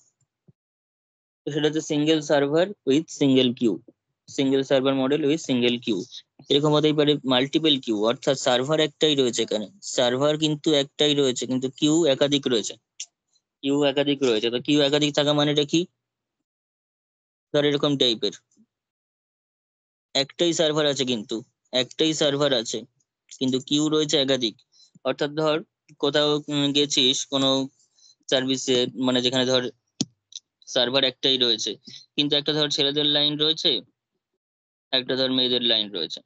তো সেটা হচ্ছে single server with single queue, single server model with single queue. এরকম হতেই পারে মাল্টিপল কিউ, অর্থাৎ সার্ভার একটাই রয়েছে এখানে, সার্ভার কিন্তু একটাই রয়েছে কিন্তু কিউ একাধিক রয়েছে, কিউ একাধিক রয়েছে। তো কিউ একাধিক থাকা মানেটা কি? ধর এরকম টাইপের, একটাই সার্ভার আছে কিন্তু, একটাই সার্ভার আছে কিন্তু কিউ রয়েছে একাধিক। অর্থাৎ ধর কোথাও গেছিস কোনো সার্ভিসে, মানে যেখানে ধর সার্ভার একটাই রয়েছে কিন্তু একটা ধর ছেলেদের লাইন রয়েছে, একটা ধর মেয়েদের লাইন রয়েছে।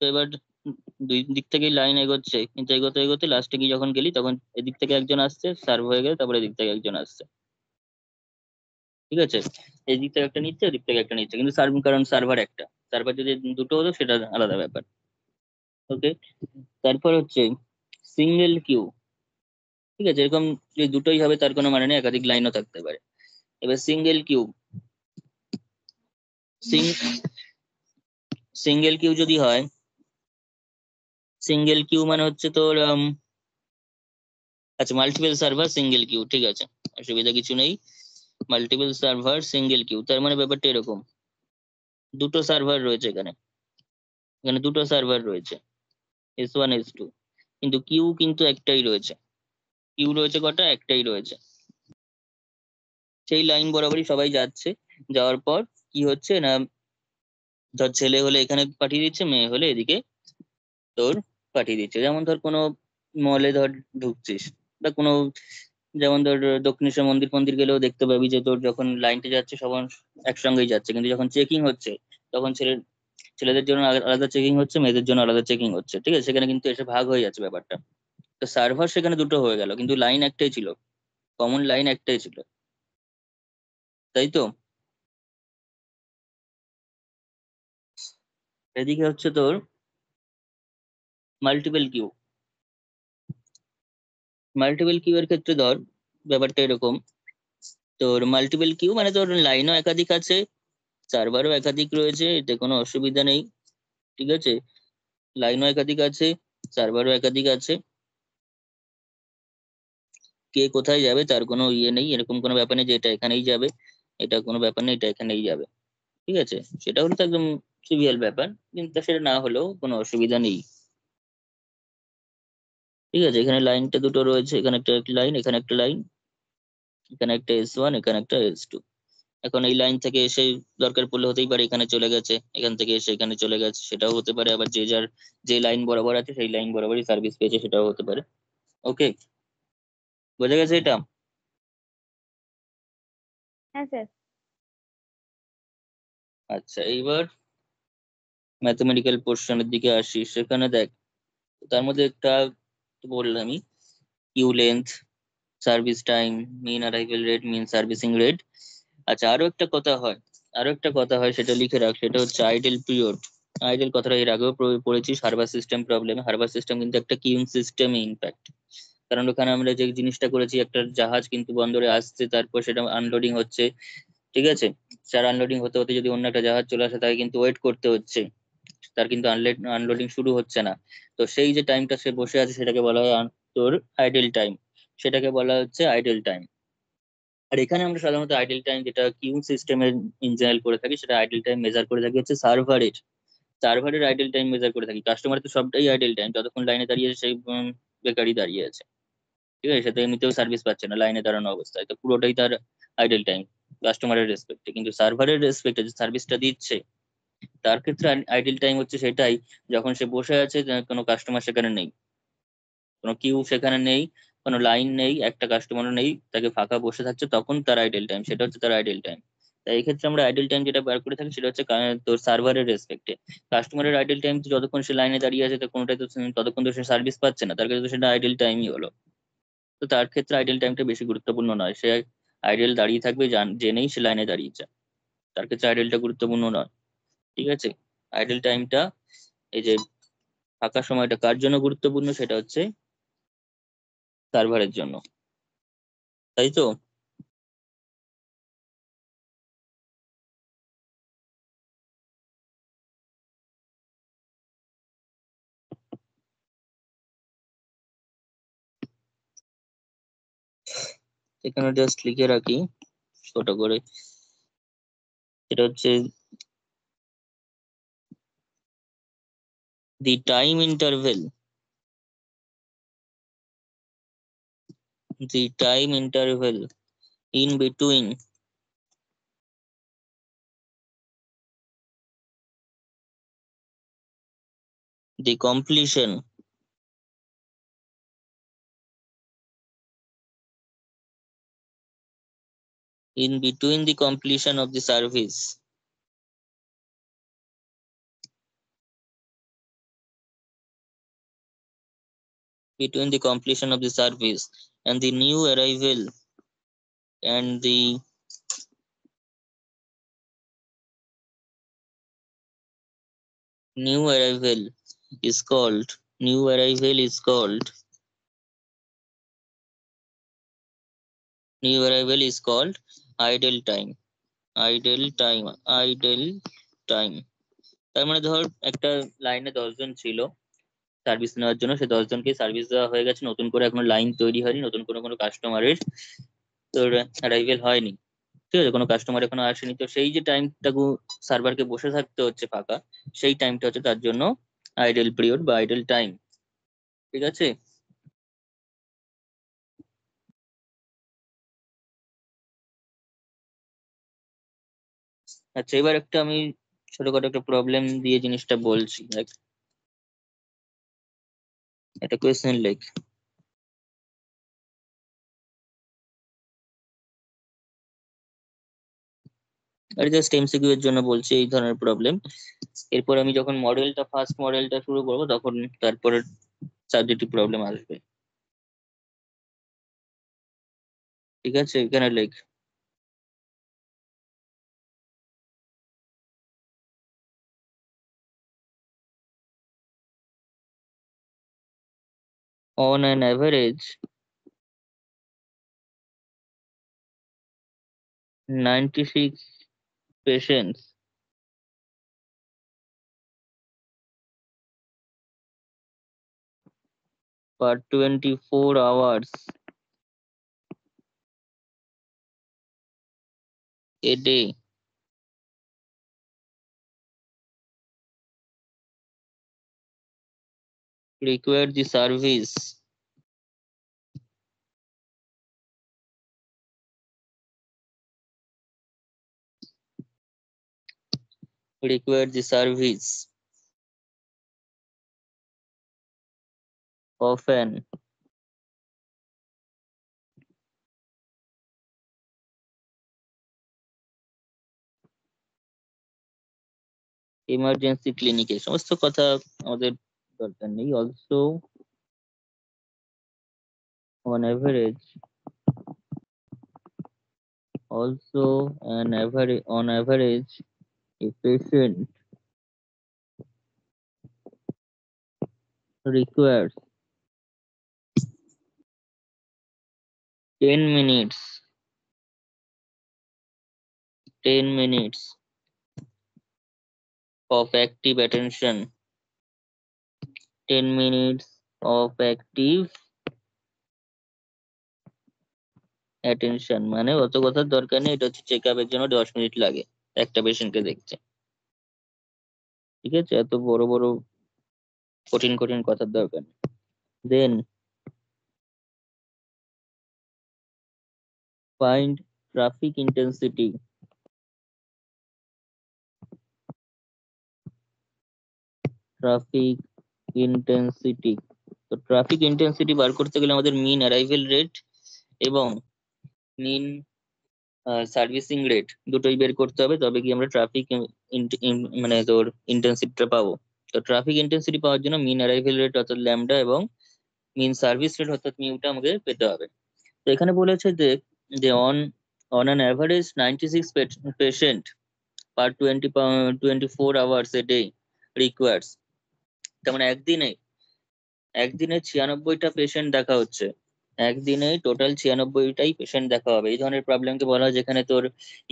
তো এবার দুই দিক থেকেই লাইন এগোচ্ছে, কিন্তু এগোতে এগোতে লাস্টে গিয়ে যখন গেলি তখন এদিক থেকে একজন আসছে সার্ভ হয়ে গেলে, তারপরে এদিক থেকে একজন আসছে। ঠিক আছে, এই দিক থেকে একটা নিচ্ছে, ওই দিক থেকে একটা নিচ্ছে, কিন্তু কারণ সার্ভার একটা, সার্ভার যদি দুটো হতো সেটা আলাদা ব্যাপার। ওকে, তারপর হচ্ছে সিঙ্গেল কিউ। ঠিক আছে, এরকম যে দুটোই হবে তার কোনো মানে নেই, একাধিক লাইনও থাকতে পারে। এবার সিঙ্গেল কিউ, সিঙ্গেল কিউ যদি হয়, সিঙ্গেল কিউ মানে হচ্ছে তোর আচ্ছা মাল্টিপল সার্ভার সিঙ্গেল কিউ, ঠিক আছে, অসুবিধা কিছু নেই। মাল্টিপল সার্ভার সিঙ্গেল কিউ তার মানে ব্যাপারটা এরকম, দুটো সার্ভার রয়েছে এখানে, এখানে দুটো সার্ভার রয়েছে, S1 S2, কিন্তু কিউ কিন্তু একটাই রয়েছে। কিউ রয়েছে কটা? একটাই রয়েছে। সেই লাইন বরাবরই সবাই যাচ্ছে, যাওয়ার পর কি হচ্ছে না, ধর ছেলে হলে এখানে পাঠিয়ে দিচ্ছে, মেয়ে হলে এদিকে তোর পাঠিয়ে দিচ্ছে। যেমন ধর কোনো মলে ধর ঢুকছিস, বা কোনো, যেমন ধর দক্ষিণেশ্বর মন্দির ফন্দির গেলেও দেখতে পাবি যে তোর যখন লাইনটা যাচ্ছে সবার একসঙ্গেই যাচ্ছে, কিন্তু যখন চেকিং হচ্ছে তখন ছেলেদের জন্য আলাদা চেকিং হচ্ছে, মেয়েদের জন্য আলাদা চেকিং হচ্ছে। ঠিক আছে, সেখানে কিন্তু এসে ভাগ হয়ে যাচ্ছে ব্যাপারটা। তো সার্ভার সেখানে দুটো হয়ে গেল, কিন্তু লাইন একটাই ছিল, কমন লাইন একটাই ছিল, তাই তো। এদিকে হচ্ছে তোর মাল্টিপল কিউ। মাল্টিপল কিউ এর ক্ষেত্রে ধর ব্যাপারটা এরকম, তোর মাল্টিপল কিউ মানে তোর লাইনও একাধিক আছে, সার্ভারও একাধিক রয়েছে, এতে কোনো অসুবিধা নেই। ঠিক আছে, লাইনও একাধিক আছে, সার্ভারও একাধিক আছে, কে কোথায় যাবে তার কোনো ইয়ে নেই, এরকম কোনো ব্যাপার নেই যে এটা এখানেই যাবে, এটা কোনো ব্যাপার নেই এটা এখানেই যাবে। ঠিক আছে, সেটা হলো তো একদম ট্রিভিয়াল ব্যাপার, কিন্তু সেটা না হলেও কোনো অসুবিধা নেই। ঠিক আছে, এখানে লাইনটা দুটো রয়েছে, এখানে একটা লাইন, এখানে একটা লাইন, এখানে একটা S1, এখানে একটা S2। এখন এই লাইন থেকে এসে দরকার পড়লে হতেই পারে এখানে চলে গেছে, এখান থেকে এসে এখানে চলে গেছে, সেটাও হতে পারে। আবার যে যার যে লাইন বরাবর আছে সেই লাইন বরাবরই সার্ভিস পেয়েছে, সেটাও হতে পারে। ওকে, বোঝা গেছে এটা? হ্যাঁ স্যার। আচ্ছা, এইবার ম্যাথমেটিক্যাল পোর্শনের দিকে আসি। সেখানে দেখ, তার মধ্যে একটা তো বললামই, কিউ লেন্থ, সার্ভিস টাইম, মিন অ্যারাইভেল রেট, মিন সার্ভিসিং রেট। আচ্ছা, আরো একটা কথা হয়, সেটা লিখে রাখ, সেটা হচ্ছে আইডেল পিরিয়ড। আইডেল কথাটা এর আগেও পড়েছি হারবার সিস্টেম প্রবলেমে। হারবার সিস্টেম কিন্তু একটা কিউইং সিস্টেমে ইনফ্যাক্ট, কারণ ওখানে আমরা যে জিনিসটা করেছি, একটা জাহাজ কিন্তু বন্দরে আসছে, তারপর সেটা আনলোডিং হচ্ছে। ঠিক আছে, স্যার আনলোডিং হতে হতে যদি অন্য একটা জাহাজ চলে আসে, তাকে কিন্তু ওয়েট করতে হচ্ছে, তার কিন্তু আনলোডিং শুরু হচ্ছে না। তো সেই যে টাইমটা সে বসে আছে সেটাকে বলা হয় তোর আইডেল টাইম, সেটাকে বলা হচ্ছে আইডেল টাইম। আর এখানে আমরা সাধারণত আইডেল টাইম যেটা কিউ সিস্টেমের ইন জেনারেল করে থাকি, সেটা আইডেল টাইম মেজার করে থাকি হচ্ছে সার্ভারের আইডেল টাইম মেজার করে থাকি। কাস্টমার তো সবটাই আইডেল টাইম, যতক্ষণ লাইনে দাঁড়িয়ে আছে সেই বেকারই দাঁড়িয়ে আছে। ঠিক আছে, সে তো এমনিতেও সার্ভিস পাচ্ছে না লাইনে দাঁড়ানো অবস্থায়, তো পুরোটাই তার আইডেল টাইম কাস্টমারের রেসপেক্টে। কিন্তু সার্ভারের রেসপেক্টে যে সার্ভিসটা দিচ্ছে, তার ক্ষেত্রে আইডেল টাইম হচ্ছে সেটাই যখন সে বসে আছে, কোনো কাস্টমার সেখানে নেই, কোনো কিউ সেখানে নেই, কোনো লাইন নেই, একটা কাস্টমারও নেই, তাকে ফাঁকা বসে থাকছে, তখন তার আইডেল টাইম, সেটা হচ্ছে তার আইডেল টাইম। তাই এই ক্ষেত্রে আমরা আইডেল টাইম যেটা বার করে থাকি সেটা হচ্ছে তোর সার্ভারের রেসপেক্টে। কাস্টমারের আইডেল টাইম যতক্ষণ সে লাইনে দাঁড়িয়ে আছে, তো কোনোটাই তো ততক্ষণ তো সে সার্ভিস পাচ্ছে না, তার কাছে তো সেটা আইডেল টাইমই হলো। তো তার ক্ষেত্রে আইডেল টাইমটা বেশি গুরুত্বপূর্ণ নয়, সে আইডেল দাঁড়িয়ে থাকবে জেনেই সে লাইনে দাঁড়িয়েছে, তার ক্ষেত্রে আইডেলটা গুরুত্বপূর্ণ নয়। ঠিক আছে, আইডেল টাইমটা, এই যে ফাঁকা সময়টা কার জন্য গুরুত্বপূর্ণ, সেটা হচ্ছে সার্ভারের জন্য, তাই তো। এখানে জাস্ট লিখে রাখি ছোট করে, সেটা হচ্ছে the time interval, the time interval in between the completion, in between the completion of the service, between the completion of the service and the new arrival and the new arrival is called new arrival is called new arrival is called idle time idle time idle time। তার মানে ধর একটা লাইনে 10 জন ছিল service নেওয়ার জন্য, সে 10 জনকে service দেওয়া হয়ে গেছে, নতুন করে এখনো লাইন তৈরি হয়নি, নতুন কোনো কাস্টমারের তোর অ্যারাইভেল হয়নি, ঠিক আছে, কোনো কাস্টমার এখনো আসেনি। তো সেই যে টাইমটাকু সার্ভারকে বসে থাকতে হচ্ছে ফাঁকা, সেই টাইমটা হচ্ছে তার জন্য আইডল পিরিয়ড বা আইডল টাইম, ঠিক আছে। আচ্ছা, এবার একটা আমি ছোটখাটো একটা প্রবলেম দিয়ে জিনিসটা বলছি, দেখ একটা কোয়েশ্চেন লেখ। আর জাস্ট এমসিকিউ এর জন্য বলছি এই ধরনের প্রবলেম। এরপর আমি যখন ফার্স্ট মডেলটা শুরু করবো তখন তারপরে সাবজেক্টিভ প্রবলেম আসবে, ঠিক আছে। এখানে লেখ on an average 96 patients per 24 hours a day require the service require the service of an emergency clinic। এই সমস্ত কথা আমাদের দরকার নেই। Also on average on average a patient requires 10 minutes 10 minutes of active attention 10 minutes of active attention। মানে অত কথার দরকার নেই, এটা হচ্ছে চেক আপের জন্য 10 মিনিট লাগে একটা পেশেন্টকে দেখতে, ঠিক আছে। এত বড় বড় কঠিন কঠিন কথার দরকার নেই। দেন find traffic intensity traffic intensity। তো ট্রাফিক ইন্টেন্সিটি বার করতে গেলে আমাদের মিন অ্যারাইভেল রেট এবং মিন সার্ভিসিং রেট দুটোই বের করতে হবে, তবে কি আমরা ট্রাফিক মানে তোর ইন্টেন্সিটিটা পাবো। তো ট্রাফিক ইন্টেন্সিটি পাওয়ার জন্য মিন অ্যারাইভেল রেট অর্থাৎ ল্যামডা এবং মিন সার্ভিস রেট অর্থাৎ মিউটা আমাকে পেতে হবে। তো এখানে বলেছে যে যে on on an average 96 patient per 24 hours a day requires. তার মানে একদিনে 96টা পেশেন্ট দেখা হচ্ছে, একদিনে টোটাল 96টাই পেশেন্ট দেখা হবে। এই ধরনের প্রবলেমকে বলা হয় যেখানে তোর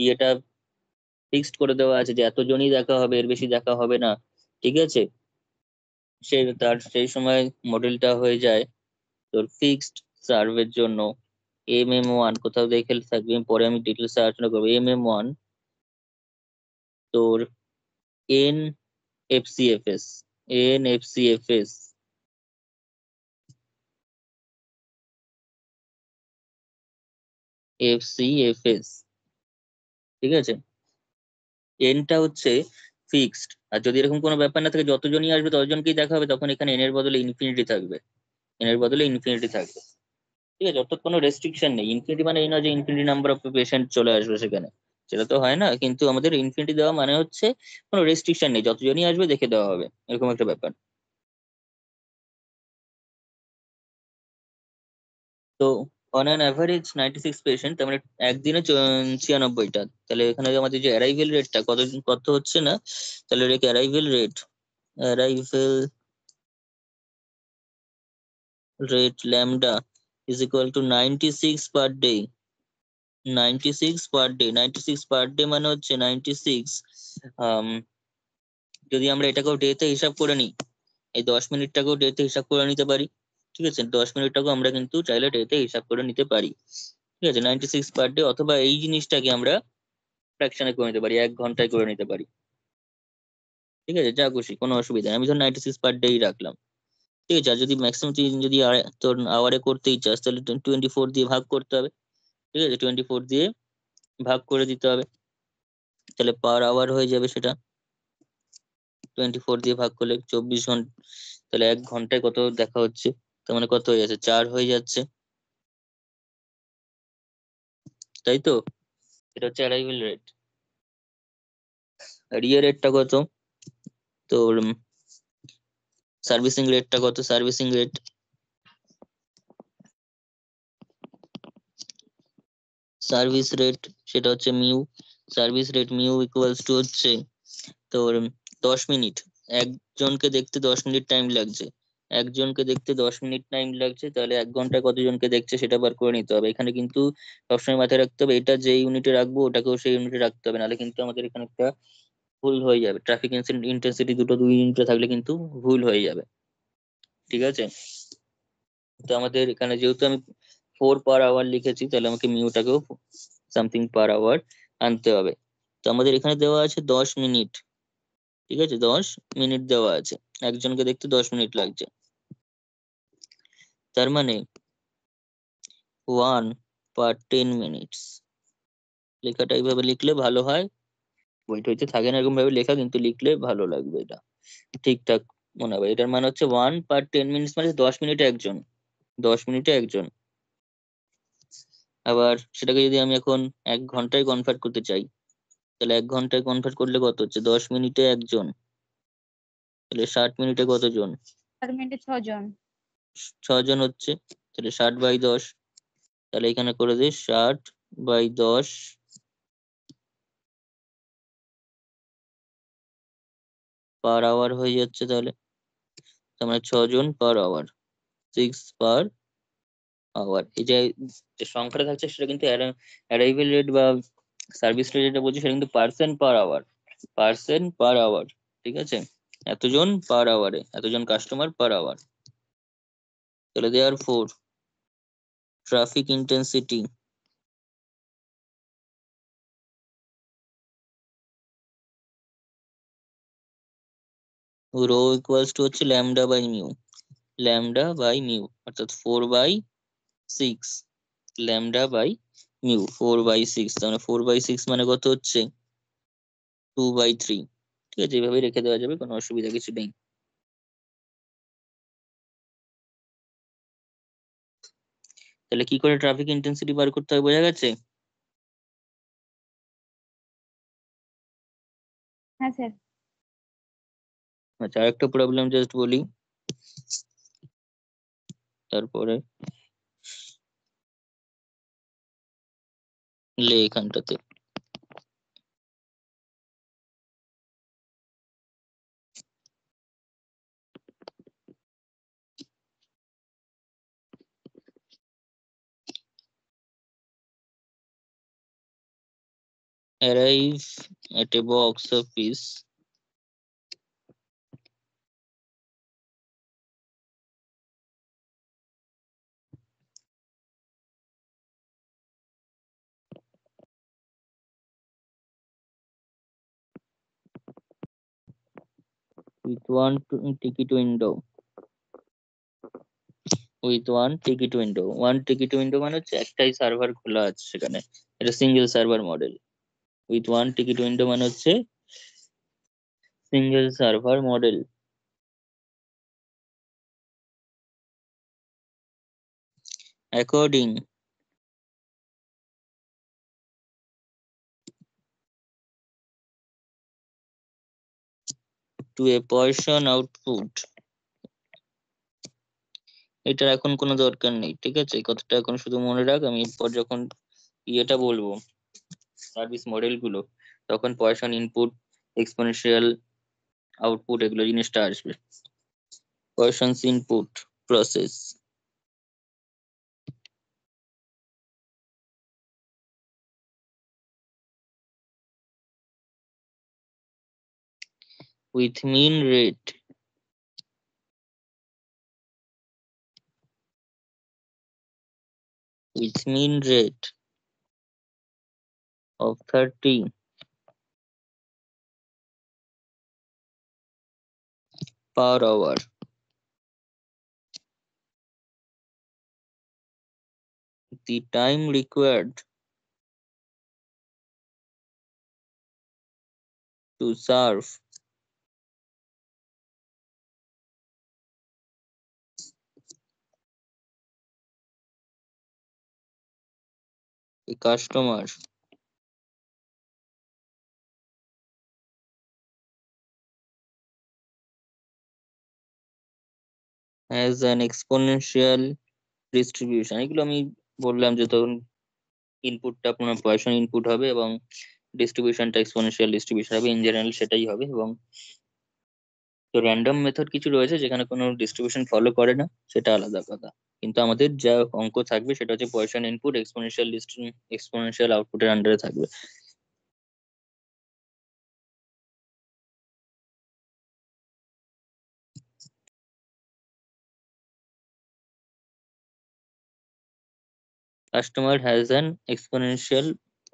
ইয়েটা ফিক্সড করে দেওয়া আছে যে এতজনই দেখা হবে, এর বেশি দেখা হবে না, ঠিক আছে। সেই সময় মডেলটা হয়ে যায় তোর ফিক্সড সার্ভের জন্য MM1, কোথাও দেখে থাকবে, পরে আমি ডিটেলস আলোচনা করবো। MM1 তোর NFCFS NFCFS FCFS, ঠিক আছে। এনটা হচ্ছে ফিক্সড, আর যদি এরকম কোনো ব্যাপার না থাকে যতজনই আসবে ততজনকেই দেখা হবে, তখন এখানে এন এর বদলে ইনফিনিটি থাকবে, এন এর বদলে ইনফিনিটি থাকবে, ঠিক আছে। অর্থাৎ কোনো রেস্ট্রিকশন নেই। ইনফিনিটি মানে এই নয় যে ইনফিনিটি নাম্বার অফ পেশেন্ট চলে আসবে সেখানে, সেটা তো হয় না। কিন্তু আমাদের ইনফিনিটি দেওয়া মানে হচ্ছে কোনো রেস্ট্রিকশন নেই, যতজনই আসবে দেখে দেওয়া হবে, এরকম একটা ব্যাপার। তো অন অ্যান অ্যাভারেজ 96 পেশেন্ট, তার মানে একদিনে 96টা। তাহলে এখানে আমাদের যে অ্যারাইভেল রেটটা কত কত হচ্ছে না, তাহলে arrival rate arrival rate lambda is equal to 96 per day, 96 per day, 96 per day মানে হচ্ছে 96 যদি আমরা এটাকেও ডেতে হিসাব করে নিই, এই 10 মিনিটটাকেও ডেতে হিসাব করে নিতে পারি, ঠিক আছে, 10 মিনিটটাকেও আমরা কিন্তু চাইলে ডেতে হিসাব করে নিতে পারি, ঠিক আছে, 96 পার ডে, অথবা এই জিনিসটাকে আমরা ফ্র্যাকশনে করে নিতে পারি, 1 ঘন্টায় করে নিতে পারি, ঠিক আছে, যা খুশি, কোনো অসুবিধা নেই, আমি ধর 96 পার ডেই রাখলাম, ঠিক আছে। আর যদি ম্যাক্সিমাম তুই যদি তোর আওয়ারে করতেই চাস তাহলে 24 দিয়ে ভাগ করতে হবে, ঠিক আছে, 24 দিয়ে ভাগ করে দিতে হবে, তাহলে পার আওয়ার হয়ে যাবে সেটা, 24 দিয়ে ভাগ করলে 24 ঘন্টা, তাহলে 1 ঘন্টায় কত দেখা হচ্ছে, তার মানে কত হয়ে যাচ্ছে, 4 হয়ে যাচ্ছে, তাই তো, এটা হচ্ছে অ্যারাইভেল রেট। আর ইয়ে রেটটা কত, তোর সার্ভিসিং রেটটা কত, সার্ভিসিং রেট, সার্ভিস রেট সেটা হচ্ছে mu, service rate mu equals to হচ্ছে তোর 10 মিনিট, একজনকে দেখতে 10 মিনিট টাইম লাগছে, একজনকে দেখতে 10 মিনিট টাইম লাগছে, তাহলে 1 ঘন্টায় কতজনকে দেখছে সেটা বার করে নিতে হবে। এখানে কিন্তু সবসময় মাথায় রাখতে হবে এটা যে ইউনিটে রাখবো ওটাকেও সেই ইউনিটে রাখতে হবে, নাহলে কিন্তু আমাদের এখানে একটা ভুল হয়ে যাবে, ট্রাফিক ইন্টেন্সিটি দুটো 2 ইউনিটে থাকলে কিন্তু ভুল হয়ে যাবে, ঠিক আছে। তো আমাদের এখানে যেহেতু আমি 4 পার আওয়ার লিখেছি, তাহলে আমাকে মিউটাকেও সামথিং পার আওয়ার আনতে হবে। তো আমাদের এখানে দেওয়া আছে 10 মিনিট, ঠিক আছে, 10 মিনিট দেওয়া আছে, একজনকে দেখতে 10 মিনিট লাগছে, তার মানে 1/10 মিনিটস, লেখাটা এইভাবে লিখলে ভালো হয়, বইটা হইতে থাকে না এরকম ভাবে লেখা, কিন্তু লিখলে ভালো লাগবে, এটা ঠিকঠাক মনে হবে। এটার মানে হচ্ছে 1/10 মিনিটস, মানে 10 মিনিটে একজন, 10 মিনিটে একজন। আবার সেটাকে যদি আমি এখন 1 ঘন্টায় কনভার্ট করতে চাই, তাহলে 1 ঘন্টায় কনভার্ট করলে কত হচ্ছে, 10 মিনিটে একজন, তাহলে 60 মিনিটে কতজন, 4 মিনিটে 6 জন। 6 জন হচ্ছে, তাহলে 60/10, তাহলে এখানে করে দিই 60/10 পার আওয়ার হয়ে যাচ্ছে, তাহলে তার মানে 6 জন পার আওয়ার, 6 পার আওয়ার। এই যে যে সংখ্যাটা থাকছে সেটা কিন্তু অ্যারাইভেল রেট বা সার্ভিস রেট যেটা বলছি সেটা কিন্তু percent per hour, percent per hour, ঠিক আছে, এতজন পার আওয়ারে, এতজন কাস্টমার পার আওয়ার। তাহলে therefore traffic intensity rho equals to হচ্ছে ল্যামডা/মিউ, ল্যামডা/মিউ অর্থাৎ 4/6, ল্যামডা/মিউ 4/6, তার মানে 4/6 মানে কত হচ্ছে 2/3, ঠিক আছে, এইভাবে রেখে দেওয়া যাবে, কোনো অসুবিধা কিছু নেই। তাহলে কি করে ট্রাফিক ইন্টেন্সিটি বার করতে হবে বোঝা গেছে। হ্যাঁ স্যার। আচ্ছা, আরেকটা প্রবলেম জাস্ট বলি, তারপরে লে এখানটাতে, arrive at a box office with ticket window, one ticket window মানে হচ্ছে একটাই সার্ভার খোলা আছে সেখানে, এটা single server model, with one ticket window মানে হচ্ছে single server model. According to A poison output, এটার এখন কোনো দরকার নেই, ঠিক আছে, এই কথাটা এখন শুধু মনে রাখ, আমি এরপর যখন ইয়েটা বলবো সার্ভিস মডেল গুলো, তখন পয়সন ইনপুট, এক্সপোনেনশিয়াল আউটপুট এগুলো জিনিসটা আসবে। Questions input process with mean rate of 30 per hour. The time required to serve a customer has an exponential distribution. এগুলো আমি বললাম যে তখন ইনপুটটা আপনার পয়সা ইনপুট হবে এবং ডিস্ট্রিবিউশনটা এক্সপোনেনশিয়াল ডিস্ট্রিবিউশন হবে, ইন জেনারেল সেটাই হবে। এবং তো র্যান্ডম মেথড কিছু রয়েছে যেখানে কোনো ডিস্ট্রিবিউশন ফলো করে না, সেটা আলাদা কথা। কিন্তু আমাদের যা অঙ্ক থাকবে সেটা হচ্ছে পয়সা ইনপুট এক্সপোনেনশিয়াল আউটপুটের আন্ডারে থাকবে। কাস্টমার হ্যাজ অ্যান এক্সপোনেনশিয়াল,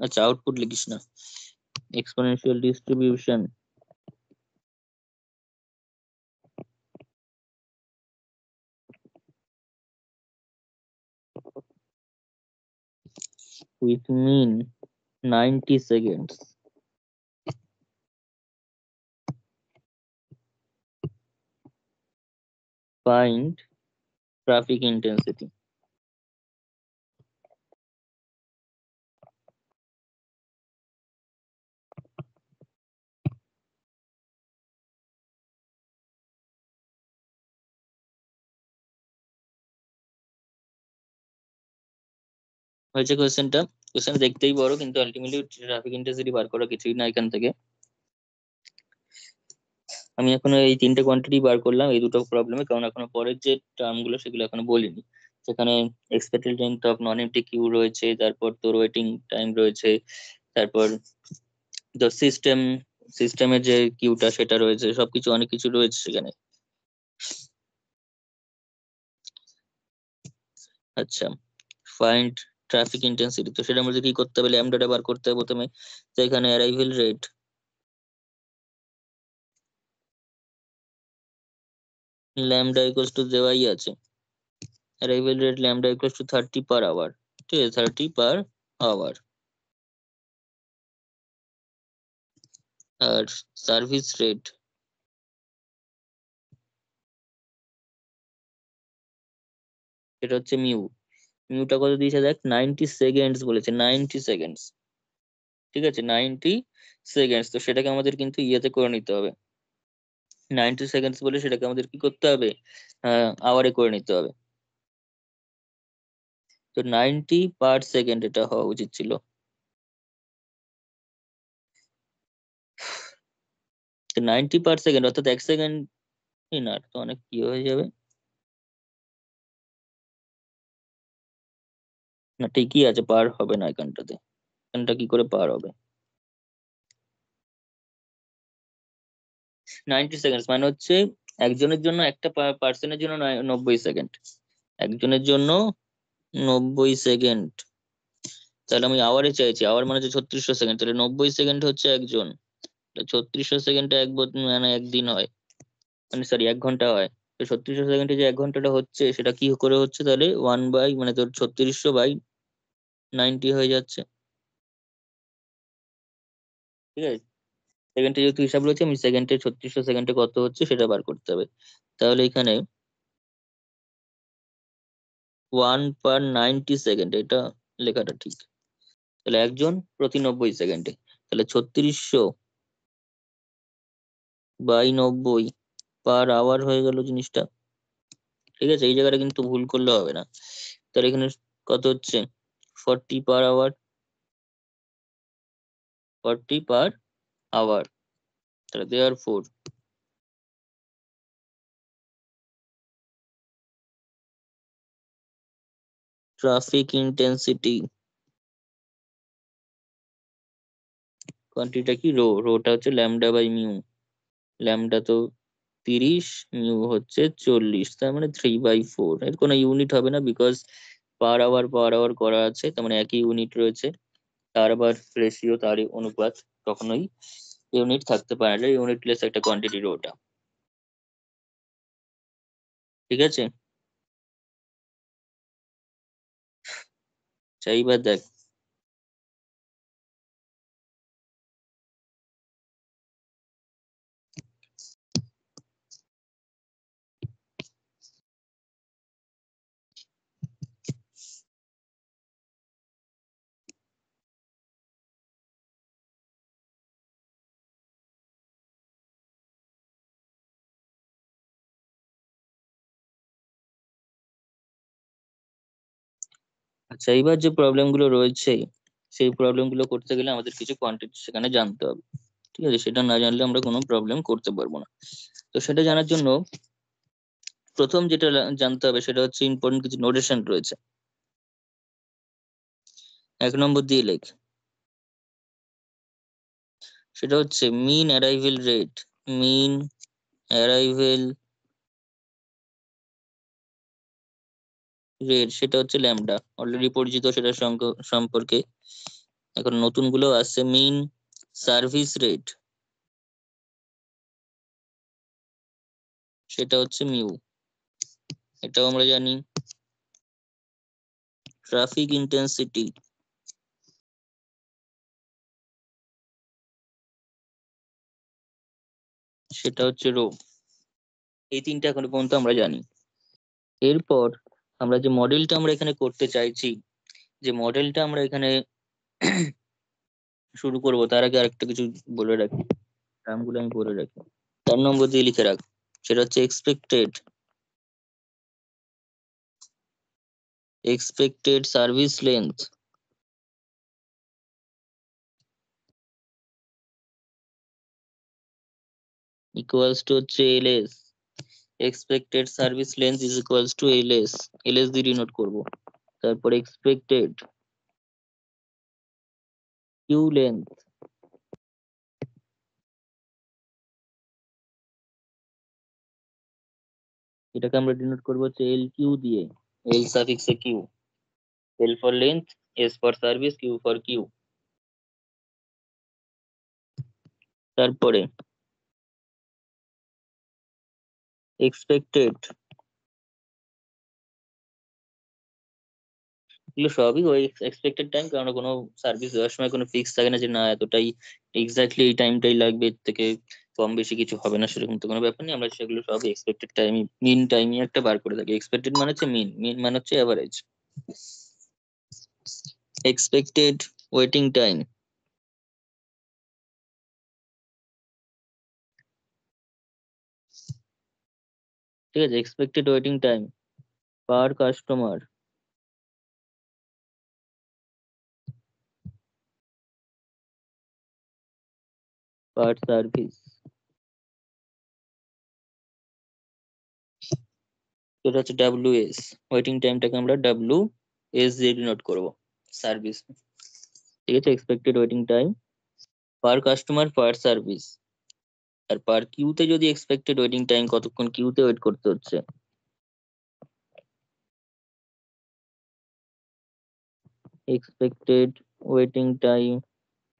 আচ্ছা আউটপুট লিখিস না, exponential distribution with mean 90 seconds. Find traffic intensity. হয়েছে কোয়েশ্চেনটা? কোয়েশ্চেন দেখতেই বড়, কিন্তু আলটিমেটলি ট্রাফিক ইন্টেন্সিটি বার করা কিছুই না এখান থেকে। আমি এখনো এই তিনটে কোয়ান্টিটি বার করলাম এই দুটো প্রবলেমে, কারণ এখনো পরের যে টার্ম গুলো সেগুলো এখনো বলিনি। সেখানে expected length of non empty queue রয়েছে, তারপর তোর ওয়েটিং টাইম রয়েছে, তারপর তো সিস্টেমের যে কিউটা সেটা রয়েছে, সবকিছু অনেক কিছু রয়েছে সেখানে। আচ্ছা, ফাইন্ড ট্রাফিক ইন্টেন্সিটি, তো সেটার মধ্যে কি করতে হবে? ল্যামডাটা বার করতে হবে প্রথমে। তো এখানে arrival rate, lambda equals to দেওয়াই আছে, arrival rate lambda equals to 30 per hour. ঠিক আছে, 30 পার আওয়ার। আর সার্ভিস রেট, এটা হচ্ছে মিউ। মিউটা কত দিয়েছে দেখ, 90 সেকেন্ডস বলেছে, 90 সেকেন্ডস। ঠিক আছে, 90 সেকেন্ডস। তো সেটাকে আমাদের কিন্তু ইয়েতে করে নিতে হবে, 90 সেকেন্ডস বলে সেটাকে আমাদের কি করতে হবে, আওয়ারে করে নিতে হবে। তো 90 পার সেকেন্ড এটা হওয়া উচিত ছিল। তো 90 পার সেকেন্ড অর্থাৎ 1 সেকেন্ড না, তো অনেক কি হয়ে যাবে, না ঠিকই আছে, পার হবে না এখানটাতে। এখানটা কি করে পার হবে? 90 সেকেন্ড মানে হচ্ছে একজনের জন্য, একটা পার্সনের জন্য 90 সেকেন্ড, একজনের জন্য 90 সেকেন্ড। তাহলে আমি আওয়ারে চাইছি, আওয়ার মানে হচ্ছে 3600 সেকেন্ড, তাহলে 90 সেকেন্ড হচ্ছে একজন, 3600 সেকেন্ডে মানে একদিন হয়, মানে সরি 1 ঘন্টা হয়। তো 3600 সেকেন্ডে যে 1 ঘন্টাটা হচ্ছে সেটা কি করে হচ্ছে, তাহলে 1 বাই মানে তোর 3600/90 হয়ে যাচ্ছে। ঠিক আছে, সেকেন্ডে যেহেতু হিসাব রয়েছে, আমি সেকেন্ডে 3600 সেকেন্ডে কত হচ্ছে সেটা বার করতে হবে। তাহলে এখানে 1/90 সেকেন্ড, এটা লেখাটা ঠিক। তাহলে একজন প্রতি 90 সেকেন্ডে, তাহলে 3600/90 পার আওয়ার হয়ে গেল জিনিসটা। ঠিক আছে, এই জায়গাটা কিন্তু ভুল করলে হবে না। তাহলে এখানে কত হচ্ছে, 40 পার আওয়ার, 40 পার আওয়ার। তাহলে দেয়ার ফোর ট্রাফিক ইন্টেন্সিটি, কোয়ান্টিটিটা কি? রোটা হচ্ছে ল্যামডা বাই মিউ। ল্যামডা তো 30, মিউ হচ্ছে 40, তার মানে 3/4। এর কোনো ইউনিট হবে না, বিকজ পার আওয়ার করা আছে, তার মানে একই ইউনিট রয়েছে। তার আবার রেশিও, তারই অনুপাত, কখনোই ইউনিট থাকতে পারে না। ইউনিটলেস একটা কোয়ান্টিটি রোটা। ঠিক আছে, এইবার দেখ, আচ্ছা এইবার যে প্রবলেম গুলো রয়েছে, সেই প্রবলেম গুলো করতে গেলে আমাদের কিছু কোয়ান্টিটি সেখানে জানতে হবে। ঠিক আছে, সেটা না জানলে আমরা কোনো প্রবলেম করতে পারবো না। তো সেটা জানার জন্য প্রথম যেটা জানতে হবে সেটা হচ্ছে ইম্পর্টেন্ট কিছু নোটেশন রয়েছে। 1 নম্বর দিয়ে লেখ, সেটা হচ্ছে mean arrival rate. Mean arrival rate সেটা হচ্ছে ল্যামডা, অলরেডি পরিচিত সেটার সম্পর্কে। এখন নতুন গুলো আসছে। মিন সার্ভিস রেট, সেটা হচ্ছে মিউ, এটাও আমরা জানি। ট্রাফিক ইন্টেন্সিটি, সেটা হচ্ছে রো। এই তিনটা এখনো পর্যন্ত আমরা জানি। এরপর আমরা যে মডেলটা আমরা এখানে করতে চাইছি, যে মডেলটা আমরা এখানে শুরু করব, তার আগে আরেকটা কিছু বলে রাখি, টার্মগুলো আমি বলে রাখি। 4 নম্বর দিয়ে লিখে রাখ, সেটা হচ্ছে expected service length equals to হচ্ছে LS. Expected service length is equals to LS. LS দিয়ে ডিনোট করব। তারপর এক্সপেক্টেড কিউ লেন্থ, এটাকে আমরা ডিনোট করবো হচ্ছে এল কিউ দিয়ে। L suffix a Q, L for length, S for service, Q for queue. তারপরে এক্সপেক্টেড, এগুলো সবই ওই এক্সপেক্টেড টাইম, কারণ কোনো সার্ভিস দেওয়ার সময় কোনো ফিক্স থাকে না যে না এতটাই এক্স্যাক্টলি এই টাইমটাই লাগবে, এর থেকে কম বেশি কিছু হবে না, সেরকম তো কোনো ব্যাপার নেই। আমরা সেগুলো সব এক্সপেক্টেড টাইম, মিন টাইমই একটা বার করে থাকি। এক্সপেক্টেড মানে হচ্ছে মিন, মিন মানে হচ্ছে অ্যাভারেজ। এক্সপেক্টেড ওয়েটিং টাইম, ঠিক আছে, expected waiting time per customer per service, সেটা হচ্ছে ডাব্লিউ এস। ওয়েটিং টাইমটাকে আমরা ডাব্লিউ এস দিয়ে ডিনোট করবো, সার্ভিস। ঠিক আছে, expected waiting time per customer per service. আর পার কিউতে যদি এক্সপেক্টেড ওয়েটিং টাইম কতক্ষণ কিউতে ওয়েট করতে হচ্ছে, expected waiting time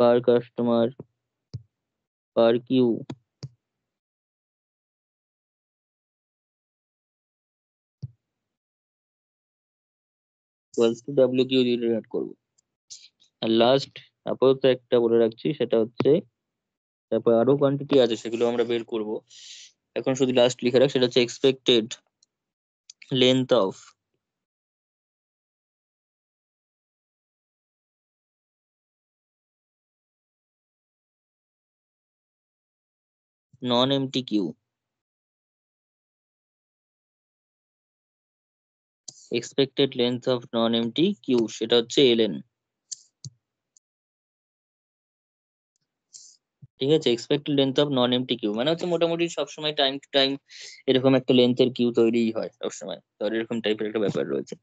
per customer per queue equals to W Q দিয়ে ডিনোট করবো। আর লাস্ট আপাতত একটা বলে রাখছি, সেটা হচ্ছে, তারপর আরো কোয়ান্টিটি আছে সেগুলো আমরা বের করব, এখন শুধু লাস্ট লিখে রাখ, সেটা হচ্ছে expected length of non empty queue. Expected length of non empty queue, সেটা হচ্ছে এলএন। ঠিক আছে, expected length of non empty queue মানে হচ্ছে মোটামুটি সবসময় টাইম টু টাইম এরকম একটা লেন্থের কিউ তৈরিই হয় সবসময়, তো এরকম টাইপের একটা ব্যাপার রয়েছে।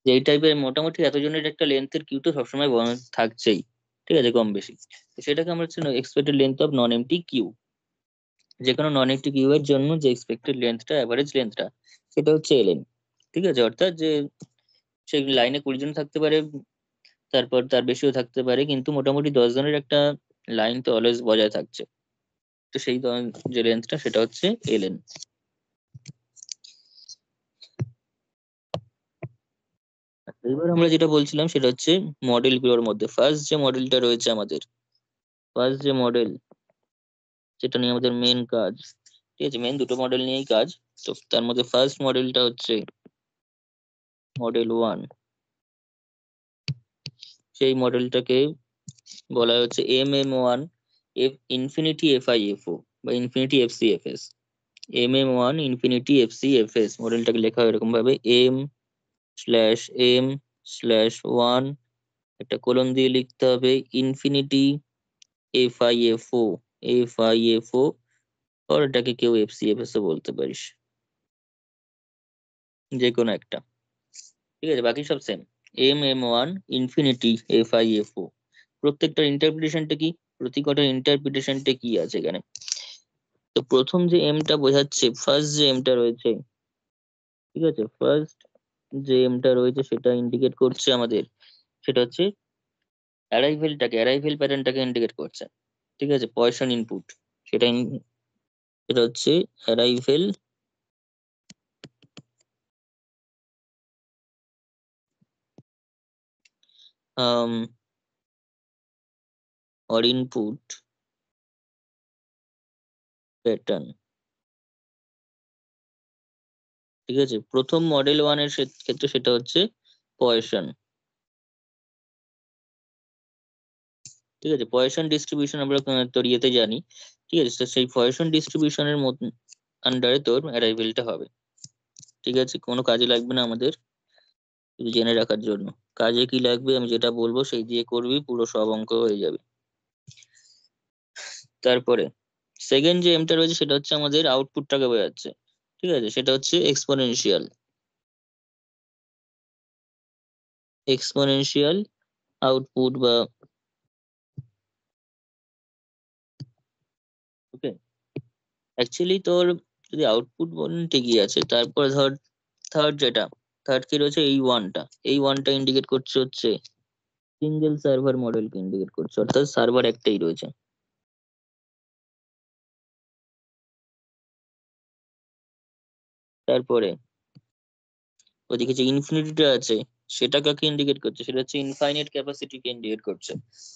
যে এই টাইপের মোটামুটি এতজনের একটা লেন্থের কিউ তো সবসময় থাকছেই, ঠিক আছে, কম বেশি। তো সেটাকে আমরা হচ্ছে expected length of non empty queue. যে কোনো নন এমটি কিউ এর জন্য যে এক্সপেক্টেড লেন্থটা, অ্যাভারেজ লেন্থটা, সেটা হচ্ছে এলএন। ঠিক আছে, অর্থাৎ যে সেই লাইনে 20 জন থাকতে পারে, তারপর তার বেশিও থাকতে পারে, কিন্তু মোটামুটি 10 জনের একটা লাইন তো অলওয়েজ বজায় থাকছে। তো সেই যে লেন্থটা সেটা হচ্ছে এলএন। এবার আমরা যেটা বলছিলাম সেটা হচ্ছে মডেল গুলোর মধ্যে ফার্স্ট যে মডেলটা রয়েছে আমাদের, ফার্স্ট যে মডেল, যেটা নিয়ে আমাদের মেন কাজ, ঠিক আছে, মেন দুটো মডেল নিয়েই কাজ। তো তার মধ্যে ফার্স্ট মডেলটা হচ্ছে মডেল 1। সেই মডেলটাকে বলা হচ্ছে MM1 এফ ইনফিনিটি FIFO বা infinity FCFS। MM1 infinity FCFS মডেলটাকে লেখা হয় এরকম ভাবে, M/M/1 একটা কোলন দিয়ে লিখতে হবে ইনফিনিটি FIFO। FIFO, আর এটাকে কেউ FCFS ও বলতে পারিস, যে কোনো একটা, ঠিক আছে, বাকি সব সেম। MM1 infinity FIFO। প্রত্যেকটার ইন্টারপ্রিটেশনটা কি, প্রতি কটার ইন্টারপ্রিটেশনটা কি আছে এখানে। তো প্রথম যে এমটা বোঝাচ্ছে, ফার্স্ট যে এমটা রয়েছে, ঠিক আছে, ফার্স্ট যে এমটা রয়েছে সেটা ইন্ডিকেট করছে আমাদের, সেটা হচ্ছে অ্যারাইভেল প্যাটার্নটাকে ইন্ডিকেট করছে। ঠিক আছে, পয়সন ইনপুট, সেটা সেটা হচ্ছে অ্যারাইভেল or input প্যাটার্ন। ঠিক আছে, প্রথম মডেল 1 এর ক্ষেত্রে সেটা হচ্ছে পয়সন। ঠিক আছে, পয়সন ডিস্ট্রিবিউশন আমরা তোর ইয়েতে জানি। ঠিক আছে, তো সেই পয়সন ডিস্ট্রিবিউশনের মধ্যে আন্ডারে তোর অ্যারাইভেলটা হবে। ঠিক আছে, কোনো কাজে লাগবে না আমাদের, শুধু জেনে রাখার জন্য। কাজে কি লাগবে আমি যেটা বলবো সেই দিয়ে করবি, পুরো সব অঙ্ক হয়ে যাবে। তারপরে সেকেন্ড যে এমটা রয়েছে সেটা হচ্ছে আমাদের আউটপুটটাকে বোঝাচ্ছে। ঠিক আছে, সেটা হচ্ছে এক্সপোনেনশিয়াল। এক্সপোনেনশিয়াল আউটপুট বা, ওকে, অ্যাকচুয়ালি তোর যদি আউটপুট বলতে কি আছে, তারপর ধর থার্ড যেটা, থার্ড কি রয়েছে, এই ওয়ানটা ইন্ডিকেট করছে হচ্ছে সিঙ্গেল সার্ভার মডেলকে ইন্ডিকেট করছে, অর্থাৎ সার্ভার একটাই রয়েছে। তারপরে ওদিকে যে ইনফিনিটিটা আছে সেটা কাকে ইন্ডিকেট করছে, সেটা হচ্ছে ইনফাইনাইট ক্যাপাসিটিকে ইন্ডিকেট করছে,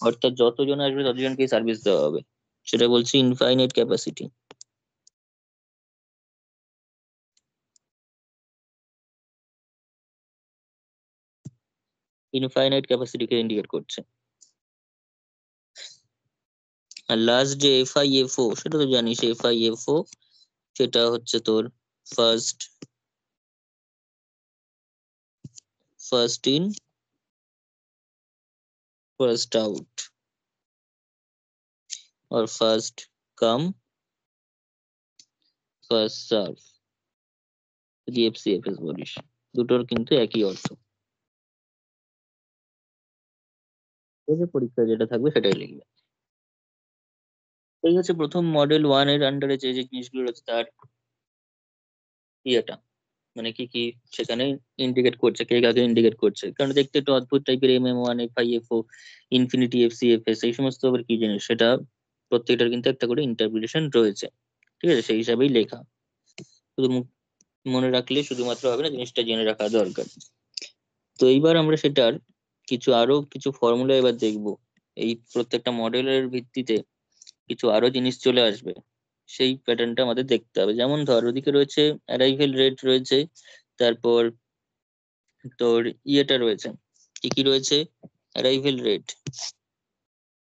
অর্থাৎ যতজন আসবে ততজনকেই সার্ভিস দেওয়া হবে, সেটা বলছে ইনফাইনাইট ক্যাপাসিটি। ইনফাইনাইট ক্যাপাসিটিকে ইন্ডিকেট করছে। আর লাস্ট যে FIFO, সেটা তো জানিস, FIFO সেটা হচ্ছে তোর first first in first out, আর ফার্স্ট কাম ফার্স্ট সার্ভ, যদি FCFS বলিস, দুটোর কিন্তু একই অর্থ। এই যে পরীক্ষা যেটা থাকবে সেটাই লিখবে। এই হচ্ছে প্রথম মডেল 1 এর আন্ডারে যে যে জিনিসগুলো রয়েছে তার ইয়েটা, মানে কি কি সেখানে ইন্ডিকেট করছে, কে কাকে ইন্ডিকেট করছে। কারণ দেখতে একটু অদ্ভুত টাইপের, MM1 FIFO ইনফিনিটি FCFS এই সমস্ত আবার কি জিনিস, সেটা প্রত্যেকটার কিন্তু একটা করে ইন্টারপ্রিটেশন রয়েছে। ঠিক আছে, সেই হিসাবেই লেখা, শুধু মনে রাখলে শুধুমাত্র হবে না, জিনিসটা জেনে রাখা দরকার। তো এইবার আমরা সেটার আরো কিছু ফর্মুলা এবার দেখবো। এই প্রত্যেকটা মডেলের ভিত্তিতে কিছু আরো জিনিস চলে আসবে, সেই প্যাটার্নটা আমাদের দেখতে হবে। যেমন ধর ওদিকে রয়েছে অ্যারাইভেল রেট রয়েছে, তারপর তোর ইয়েটা রয়েছে, কি কি রয়েছে, অ্যারাইভেল রেট,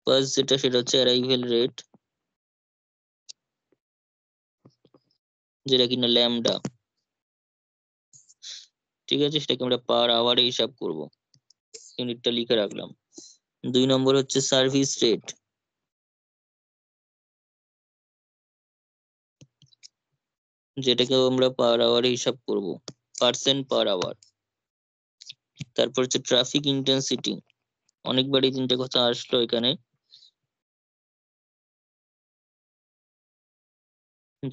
ফার্স্ট যেটা সেটা হচ্ছে অ্যারাইভেল রেট, যেটা কিনা ল্যামডা। ঠিক আছে, সেটাকে আমরা পার আওয়ারে হিসাব করব, ইউনিটটা লিখে রাখলাম। 2 নম্বর হচ্ছে সার্ভিস রেট, যেটাকে আমরা পার আওয়ারে হিসাব করব, পার্সেন্ট পার আওয়ার। তারপর হচ্ছে ট্রাফিক ইন্টেন্সিটি, অনেকবার এই তিনটে কথা আসলো এখানে,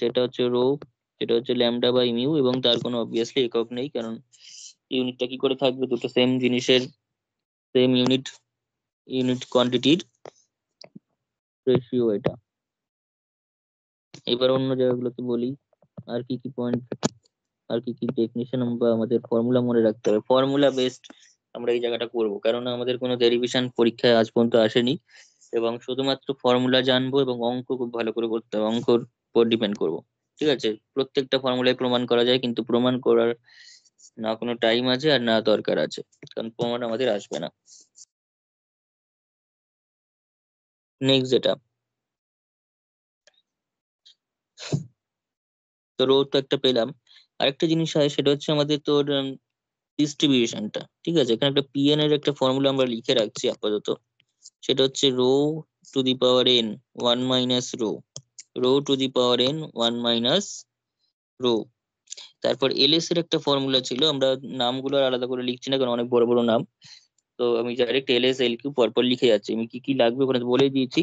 যেটা হচ্ছে রো, যেটা হচ্ছে ল্যামডা বাই মিউ, এবং তার কোনো অবভিয়াসলি একক নেই, কারণ ইউনিটটা কি করে থাকবে, দুটো সেম জিনিসের সেম ইউনিট ইউনিট কোয়ান্টিটির রেশিও এটা। এবার অন্য জায়গাগুলোতে বলি, আর কি কি পয়েন্ট, আর কি কি ডেফিনিশন বা আমাদের ফর্মুলা মনে রাখতে হবে। ফর্মুলা বেসড আমরা এই জায়গাটা করব, কারণ আমাদের কোনো ডেরিভেশন পরীক্ষায় আজ পর্যন্ত আসেনি, এবং শুধুমাত্র ফর্মুলা জানবো এবং অঙ্ক খুব ভালো করে করতে হবে, অঙ্কর উপর ডিপেন্ড করব। ঠিক আছে, প্রত্যেকটা ফর্মুলায় প্রমাণ করা যায়, কিন্তু প্রমাণ করার না কোনো টাইম আছে আর না দরকার আছে, কারণ প্রমাণ আমাদের আসবে না। নেক্সট যেটা, তো রো তো একটা পেলাম, আরেকটা জিনিস হয় সেটা হচ্ছে আমাদের তোর ডিস্ট্রিবিউশনটা। ঠিক আছে, এখানে একটা পিএন এর একটা ফর্মুলা আমরা লিখে রাখছি আপাতত, সেটা হচ্ছে rho to the power n one minus rho, rho to the power n one minus rho. তারপর এলএস এর একটা ফর্মুলা ছিল, আমরা নামগুলো আর আলাদা করে লিখছি না কারণ অনেক বড় বড় নাম, তো আমি ডাইরেক্ট এলএস এল কিউ পরপর লিখে যাচ্ছি, আমি কি কি লাগবে ওখানে বলে দিয়েছি।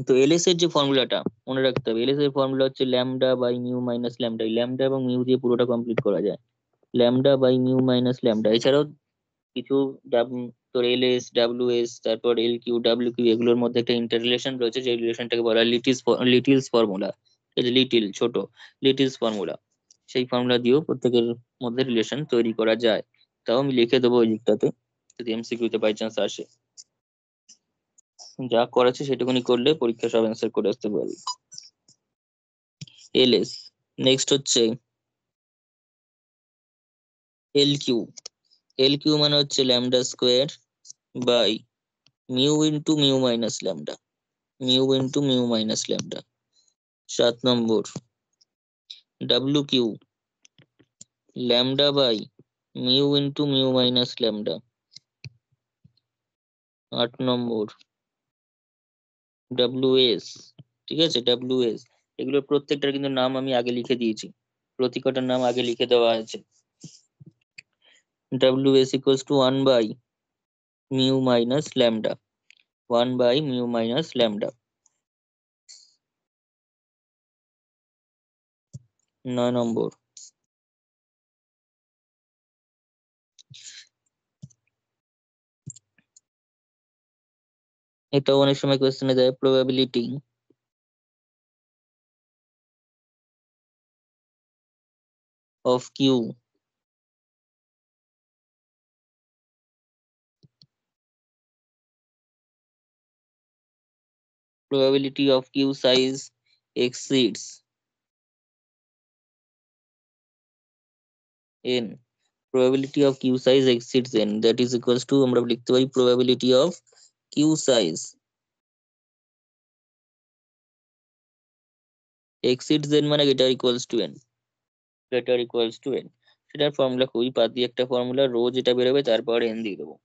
তো এলএস এর যে ফর্মুলাটা মনে রাখতে হবে, এলএস এর ফর্মুলা হচ্ছে lambda by mu minus lambda, lambda এবং মিউ দিয়ে পুরোটা কমপ্লিট করা যায়, lambda by mu minus lambda. এছাড়াও কিছু তোর এলএস ডাব্লিউএস তারপর এল কিউ ডাব্লিউ কিউ এগুলোর মধ্যে একটা ইন্টার রিলেশন রয়েছে, যে রিলেশনটাকে বলা হয় লিটিলস ফর্মুলা। এই যে লিটিল ছোট, লিটিলস ফর্মুলা, সেই ফর্মুলা দিয়েও প্রত্যেকের মধ্যে রিলেশন তৈরি করা যায়। তাও আমি লিখে দেবো ওই দিকটাতে, যদি এমসিকিউ তে বাই চান্স আসে। যা করাচ্ছে সেটুকুনি করলে পরীক্ষা সব অ্যান্সার করে আসতে পারবে। এলএস, নেক্সট হচ্ছে এল কিউ। এল কিউ মানে হচ্ছে lambda square by mu into mu minus lambda, mu into mu minus lambda. 7 নম্বর W Q, lambda by mu into mu minus lambda. 8 নম্বর ডাব্লু এস। ঠিক আছে, ডাব্লু এস, এগুলোর প্রত্যেকটার কিন্তু নাম আমি আগে লিখে দিয়েছি, প্রতিকটার নাম আগে লিখে দেওয়া আছে। W S equals to one by mu minus lambda, one by mu minus lambda. 9 নম্বর, এটাও অনেক সময় কোয়েশ্চেনে দেয়, probability of queue, probability of queue size exceeds n, probability of queue size exceeds n, that is equals to আমরা লিখতে পারি probability of queue size exceeds n মানে greater equals to n, greater equals to n। সেটার formula খুবই পাতলি একটা formula, rho যেটা বেরোবে তারপর n দিয়ে দেবো,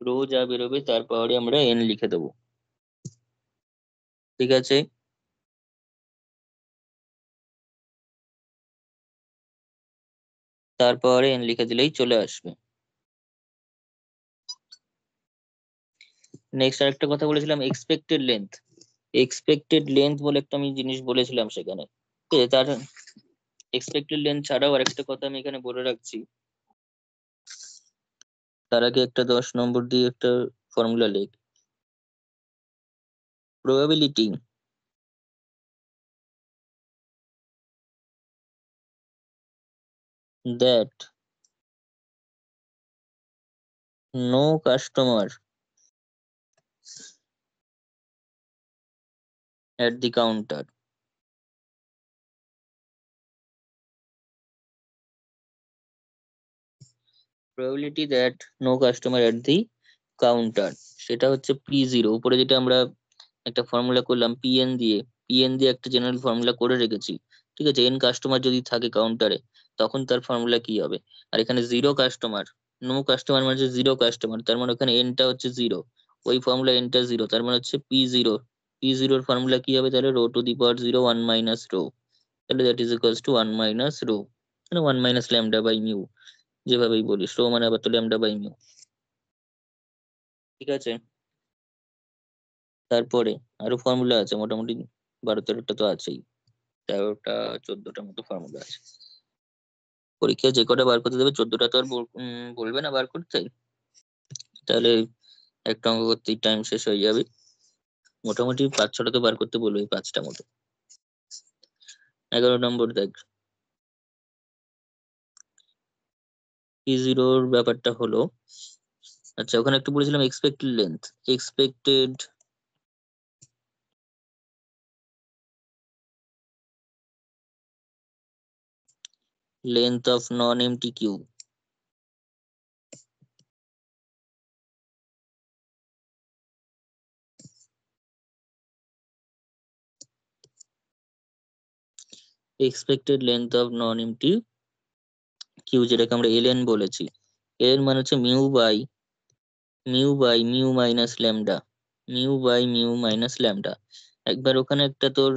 রো যা বেরোবে তারপরে আমরা n লিখে দেবো। ঠিক আছে, তারপরে n লিখে দিলেই চলে আসবে। নেক্সট আরেকটা কথা বলেছিলাম, এক্সপেক্টেড লেন্থ। এক্সপেক্টেড লেন্থ বলে একটা আমি জিনিস বলেছিলাম সেখানে, ঠিক আছে, তার এক্সপেক্টেড লেন্থ ছাড়াও আরেকটা কথা আমি এখানে বলে রাখছি, তার আগে একটা 10 নম্বর দিয়ে একটা ফর্মুলা লিখ, probability that no customer at the counter, probability that no customer at the counter, সেটা হচ্ছে P0, উপরে যেটা আমরা একটা ফর্মুলা করলাম পিএন দিয়ে, পিএন দিয়ে একটা জেনারেল ফর্মুলা করে রেখেছি। ঠিক আছে, এন কাস্টমার যদি থাকে কাউন্টারে তখন তার ফর্মুলা কি হবে, আর এখানে জিরো কাস্টমার, নো কাস্টমার মানে জিরো কাস্টমার, তার মানে ওখানে এনটা হচ্ছে জিরো, ওই ফর্মুলা এনটা জিরো, তার মানে হচ্ছে P0, P0 ফর্মুলা কি হবে তাহলে, rho to the power zero one minus rho, তাহলে that is equals to one minus rho, মানে one minus lambda by mu. যেভাবেই বলিস, রো মানে আবার তো ল্যামডা বাই মিউ। ঠিক আছে, তারপরে আরো ফর্মুলা আছে মোটামুটি 12-13টা তো আছেই, 13টা 14টার মতো ফর্মুলা আছে। পরীক্ষায় যে কটা বার করতে দেবে 14টা তো আর বলবে না বার করতে, তাহলে একটা অঙ্ক করতেই টাইম শেষ হয়ে যাবে। মোটামুটি 5-6টা তো বার করতে বলবে, 5টা মতো। 11 নম্বর দেখ, E0 ব্যাপারটা হলো, আচ্ছা ওখানে একটু বলেছিলাম expected length, expected length of non empty queue. Expected length of non empty queue, যেটাকে আমরা এলএন বলেছি। এর মানে হচ্ছে mu minus lambda, mu minus lambda. একবার ওখানে একটা তোর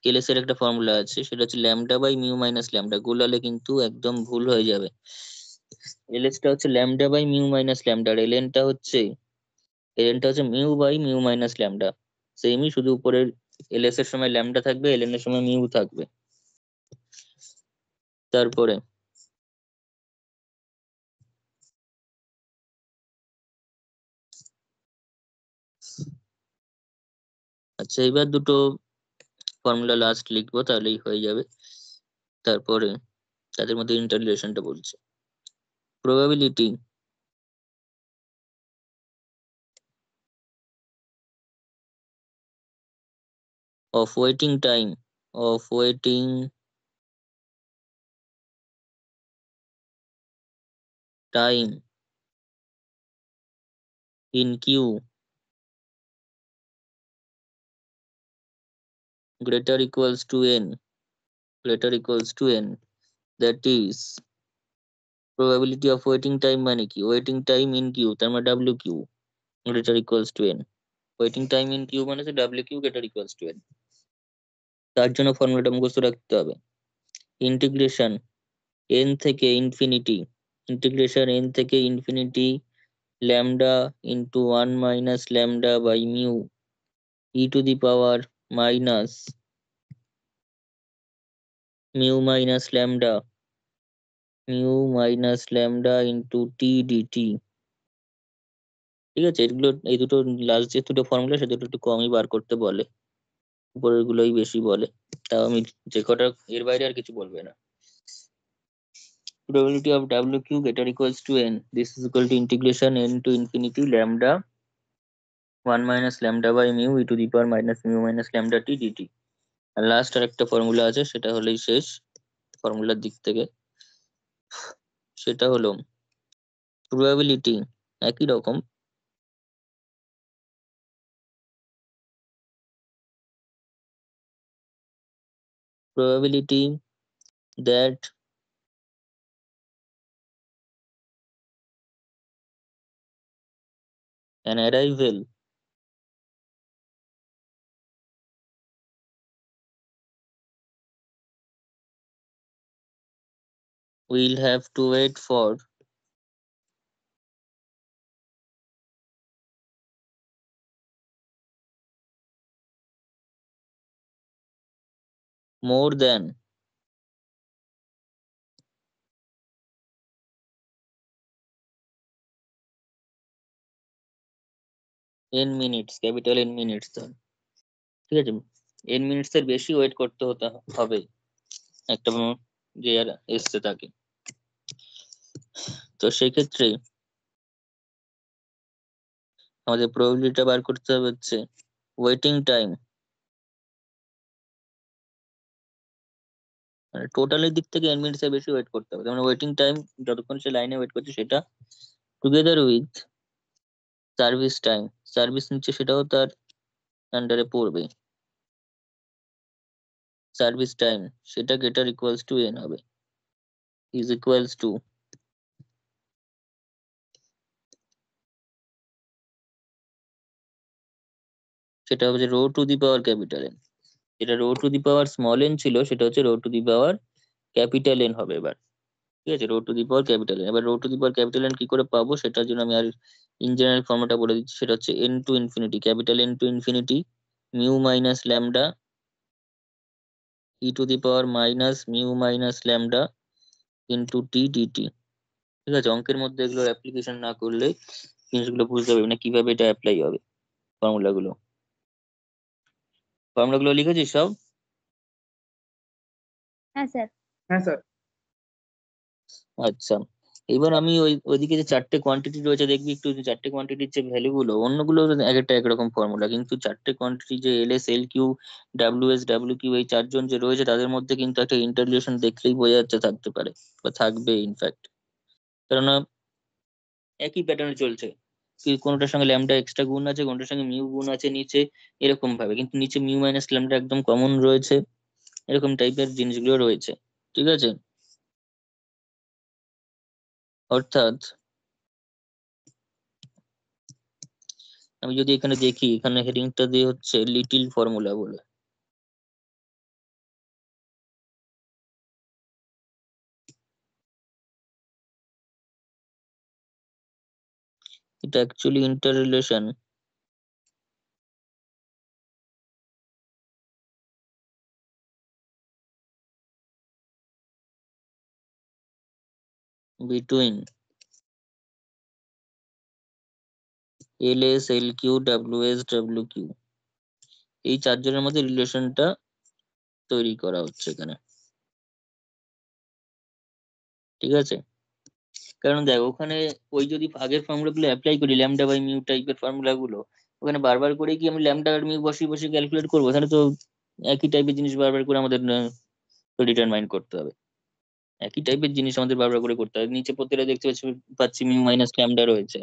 এলএস এর একটা ফর্মুলা আছে, সেটা হচ্ছে lambda by mu minus lambda, গোলালে কিন্তু একদম ভুল হয়ে যাবে। এলএস টা হচ্ছে lambda by mu minus lambda, আর এলএনটা হচ্ছে mu by mu minus lambda. সেমই, শুধু উপরের এলএস এর সময় ল্যামডা থাকবে, এলএন এর সময় মিউ থাকবে। তারপরে আচ্ছা এবার দুটো ফর্মুলা লাস্ট লিখবো, তাহলেই হয়ে যাবে। তারপরে তাদের মধ্যে ইন্টাররিলেশনটা বলছে, probability of waiting time of waiting time in queue greater equals to n, that is probability of waiting time মানে কি, waiting time in queue তার মানে wq greater equals to n, waiting time in queue মানে হচ্ছে wq greater equals to n। তার জন্য ফর্মুলাটা মুখস্থ রাখতে হবে, ইন্টিগ্রেশন n থেকে infinity lambda into 1 minus lambda by mu e to the power minus mu minus lambda into t dt। ঠিক আছে, এগুলো এই দুটো লাস্ট যে দুটো ফর্মুলা সে দুটো একটু কমই বার করতে বলে, উপরের গুলোই বেশি বলে। তাও আমি যে কটা, এর বাইরে আর কিছু বলবে না। probability of wq greater equals to n, this is equal to integration n to infinity lambda 1 minus lambda by mu e to the power minus mu minus lambda t dt। R last আর একটা formula আছে, সেটা হলেই শেষ ফর্মুলার দিক থেকে। সেটা হলো probability, একই রকম, probability that an arrival will have to wait for more than n minutes, capital n minutes ধর। ঠিক আছে, n minutes এর বেশি ওয়েট করতে হবে একটা যে আর এসছে তাকে। তো সেক্ষেত্রে আমাদের প্রবাবিলিটিটা বার করতে হবে হচ্ছে ওয়েটিং টাইম, মানে টোটালের দিক থেকে n minutes এর বেশি ওয়েট করতে হবে, মানে ওয়েটিং টাইম যতক্ষণ সে লাইনে ওয়েট করছে সেটা, together with service time, service নিচ্ছে সেটাও তার আন্ডারে পড়বে, সার্ভিস টাইম সেটা গ্রেটার ইকুয়ালস টু n হবে, ইজ ইকুয়ালস টু, সেটা হচ্ছে rho to the power capital N. যেটা rho to the power small N ছিল সেটা হচ্ছে rho to the power capital N হবে এবার। ঠিক আছে, rho to the power capital N. এবার rho to the power capital N কি করে পাবো সেটার জন্য আমি আর ইন জেনারেল ফর্মুলাটা বলে দিচ্ছি, সেটা হচ্ছে N to infinity, capital N to infinity mu minus lambda e to the power minus mu minus lambda into t dt. ঠিক আছে, অঙ্কের মধ্যে এগুলোর অ্যাপ্লিকেশন না করলে জিনিসগুলো বুঝতে পারবে না কিভাবে এটা অ্যাপ্লাই হবে। ফর্মুলাগুলো ফর্মুলাগুলো লিখেছিস সব? হ্যাঁ স্যার। হ্যাঁ স্যার। আচ্ছা, এবার আমি ওইদিকে যে চারটে কোয়ান্টিটি রয়েছে দেখবি একটু, যে চারটে কোয়ান্টিটির যে ভ্যালু গুলো, অন্যগুলো এক একটা একরকম ফর্মুলা, কিন্তু চারটে কোয়ান্টিটি যে L S L Q W S W Q এই চারজন যে রয়েছে তাদের মধ্যে কিন্তু একটা ইন্টাররিলেশন দেখলেই বোঝা যাচ্ছে থাকতে পারে বা থাকবে ইনফ্যাক্ট, কেননা একই প্যাটার্নে চলছে। কি কোনোটার সঙ্গে ল্যামডা এক্সট্রা গুণ আছে, কোনোটার সঙ্গে মিউ গুণ আছে নিচে, এরকম ভাবে, কিন্তু নিচে মিউ মাইনাস ল্যামডা একদম কমন রয়েছে, এরকম টাইপের জিনিসগুলো রয়েছে। ঠিক আছে, অর্থাৎ আমি যদি এখানে দেখি, এখানে হেডিংটা দিয়ে হচ্ছে লিটিল ফর্মুলা বলে, এটা actually inter relation between L S L Q W S W Q, এই চারজনের মধ্যে রিলেশনটা তৈরি করা হচ্ছে এখানে। ঠিক আছে, কারণ দেখ ওখানে ওই যদি আগের ফর্মুলা গুলো অ্যাপ্লাই করি, ল্যামডা বাই মিউ টাইপের ফর্মুলা গুলো, ওখানে বারবার করে কি আমি ল্যামডা আর মিউ বসিয়ে বসিয়ে ক্যালকুলেট করবো? তাহলে তো একই টাইপের জিনিস বারবার করে আমাদের ডিটারমাইন করতে হবে, একই টাইপের জিনিস আমাদের বারবার করে করতে হবে। নিচে প্রত্যেকটা দেখতে পাচ্ছি মিউ মাইনাস ল্যামডা রয়েছে,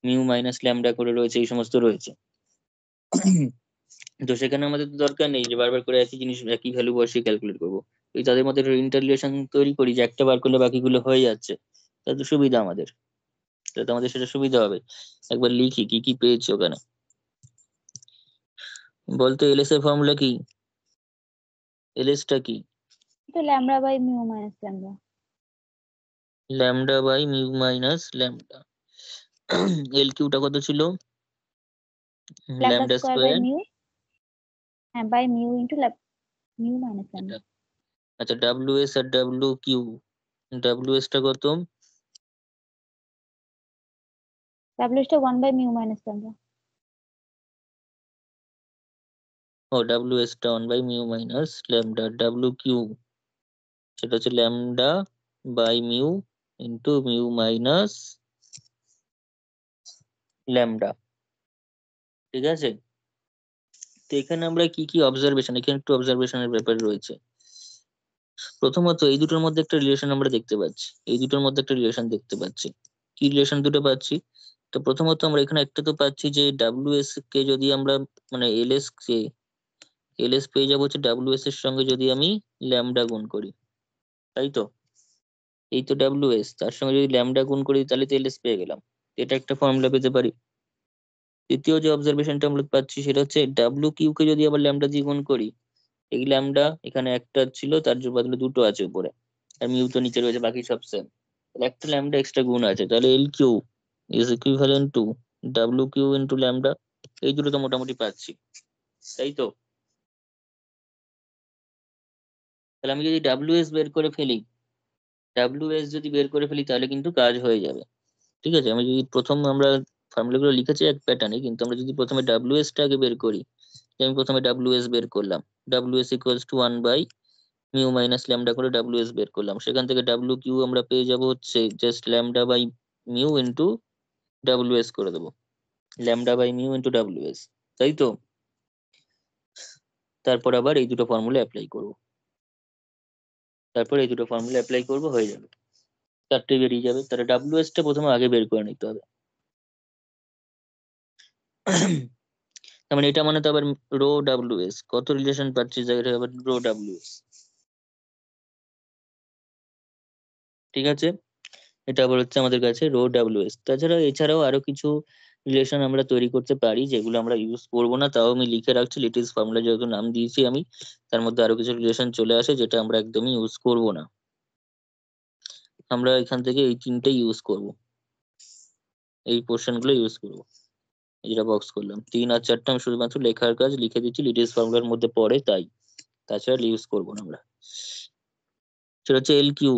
মিউ মাইনাস ল্যামডা করে রয়েছে, এই সমস্ত রয়েছে। তো সেখানে আমাদের তো দরকার নেই যে বারবার করে একই জিনিস একই ভ্যালু বসিয়ে ক্যালকুলেট করবো। এই তাদের মধ্যে ইন্টাররিলেশন তৈরি করি যে একটা বার করলে বাকিগুলো হয়ে যাচ্ছে, তাহলে তো সুবিধা আমাদের, তাহলে তো আমাদের সেটা সুবিধা হবে। একবার লিখি কি কি পেয়েছি ওখানে, বলতো এলএস এর ফর্মুলা কি? এলএস টা কি? তো lambda by mu minus lambda. Lambda by mu minus lambda. L কিউটা কত ছিল? Lambda lambda square by square. Mu. হ্যাঁ, by mu into mu minus lambda. আচ্ছা, W S R W Q, W S টা কত? ডাব্লিউ টা 1 by mu minus lambda. ও, W S টা 1 by mu minus lambda, W Q সেটা হচ্ছে lambda by mu into mu minus lambda. ঠিক আছে, তো এখানে আমরা কি কি অবজারভেশন, এখানে একটু অবজারভেশনের ব্যাপার রয়েছে। প্রথমত এই দুটোর মধ্যে একটা রিলেশন আমরা দেখতে পাচ্ছি, এই দুটোর মধ্যে একটা রিলেশন দেখতে পাচ্ছি। কি রিলেশন দুটো পাচ্ছি? তো প্রথমত আমরা এখানে একটা তো পাচ্ছি যে ডাব্লিউ এস কে যদি আমরা, মানে এলএস কে, এলএস পেয়ে যাবো হচ্ছে ডাব্লিউ এস এর সঙ্গে যদি আমি ল্যামডা গুণ করি, তাই তো? এই তো ডাব্লিউ এস, তার সঙ্গে যদি ল্যামডা গুণ করি তাহলে তো এলএস পেয়ে গেলাম, এটা একটা ফর্মুলা পেতে পারি। দ্বিতীয় যে অবজারভেশনটা আমরা পাচ্ছি সেটা হচ্ছে ডাব্লিউ কিউ কে যদি আবার ল্যামডা দিয়ে গুণ করি, এই ল্যামডা এখানে একটা ছিল, তার বদলে দুটো আছে উপরে, আর মিউ তো নিচে রয়েছে, বাকি সব সেম, তাহলে একটা ল্যামডা এক্সট্রা গুণ আছে, তাহলে L Q is equivalent to W Q into lambda. এই দুটো তো মোটামুটি পাচ্ছি, তাই তো? তাহলে আমি যদি ডাব্লিউ এস বের করে ফেলি, ডাব্লিউ এস যদি বের করে ফেলি তাহলে কিন্তু কাজ হয়ে যাবে। ঠিক আছে, আমি যদি প্রথম আমরা ফর্মুলাগুলো লিখেছি এক প্যাটার্নে, কিন্তু আমরা যদি প্রথমে ডাব্লিউ এস টাকে বের করি, যে আমি প্রথমে ডাব্লিউ এস বের করলাম, W S equals to 1 by mu minus lambda করে ডাব্লিউ এস বের করলাম, সেখান থেকে ডাব্লিউ কিউ আমরা পেয়ে যাব হচ্ছে just lambda by mu into W S করে দেবো, lambda by mu into W S, তাই তো? তারপর আবার এই দুটো ফর্মুলা অ্যাপ্লাই করব, তারপর এই দুটো ফর্মুলা অ্যাপ্লাই করব, হয়ে যাবে, চারটে বেরিয়ে যাবে। তাহলে ডাব্লিউ এস টা প্রথমে আগে বের করে নিতে হবে। তার মানে এটা মানে তো আবার রো ডাব্লিউ এস, কত রিলেশন পাচ্ছি জায়গাটা আবার রো ডাব্লিউ এস। ঠিক আছে, এটা আবার হচ্ছে আমাদের কাছে রো ডাব্লিউ এস। তাছাড়া এছাড়াও আরো কিছু রিলেশন আমরা তৈরি করতে পারি যেগুলো আমরা ইউজ করবো না, তাও আমি লিখে রাখছি, লিটিলস ফর্মুলা যেহেতু নাম দিয়েছি আমি, তার মধ্যে আরো কিছু রিলেশন চলে আসে যেটা আমরা একদমই ইউজ করব না। আমরা এখান থেকে এই তিনটে ইউজ করব, এই পোর্শন গুলো ইউজ করবো। যেটা বক্স করলাম 3 আর 4টা আমি শুধুমাত্র লেখার কাজ লিখে দিচ্ছি, লিডিস ফর্মুলার মধ্যে পড়ে তাই, তাছাড়া ইউজ করবো না আমরা। সেটা হচ্ছে L Q.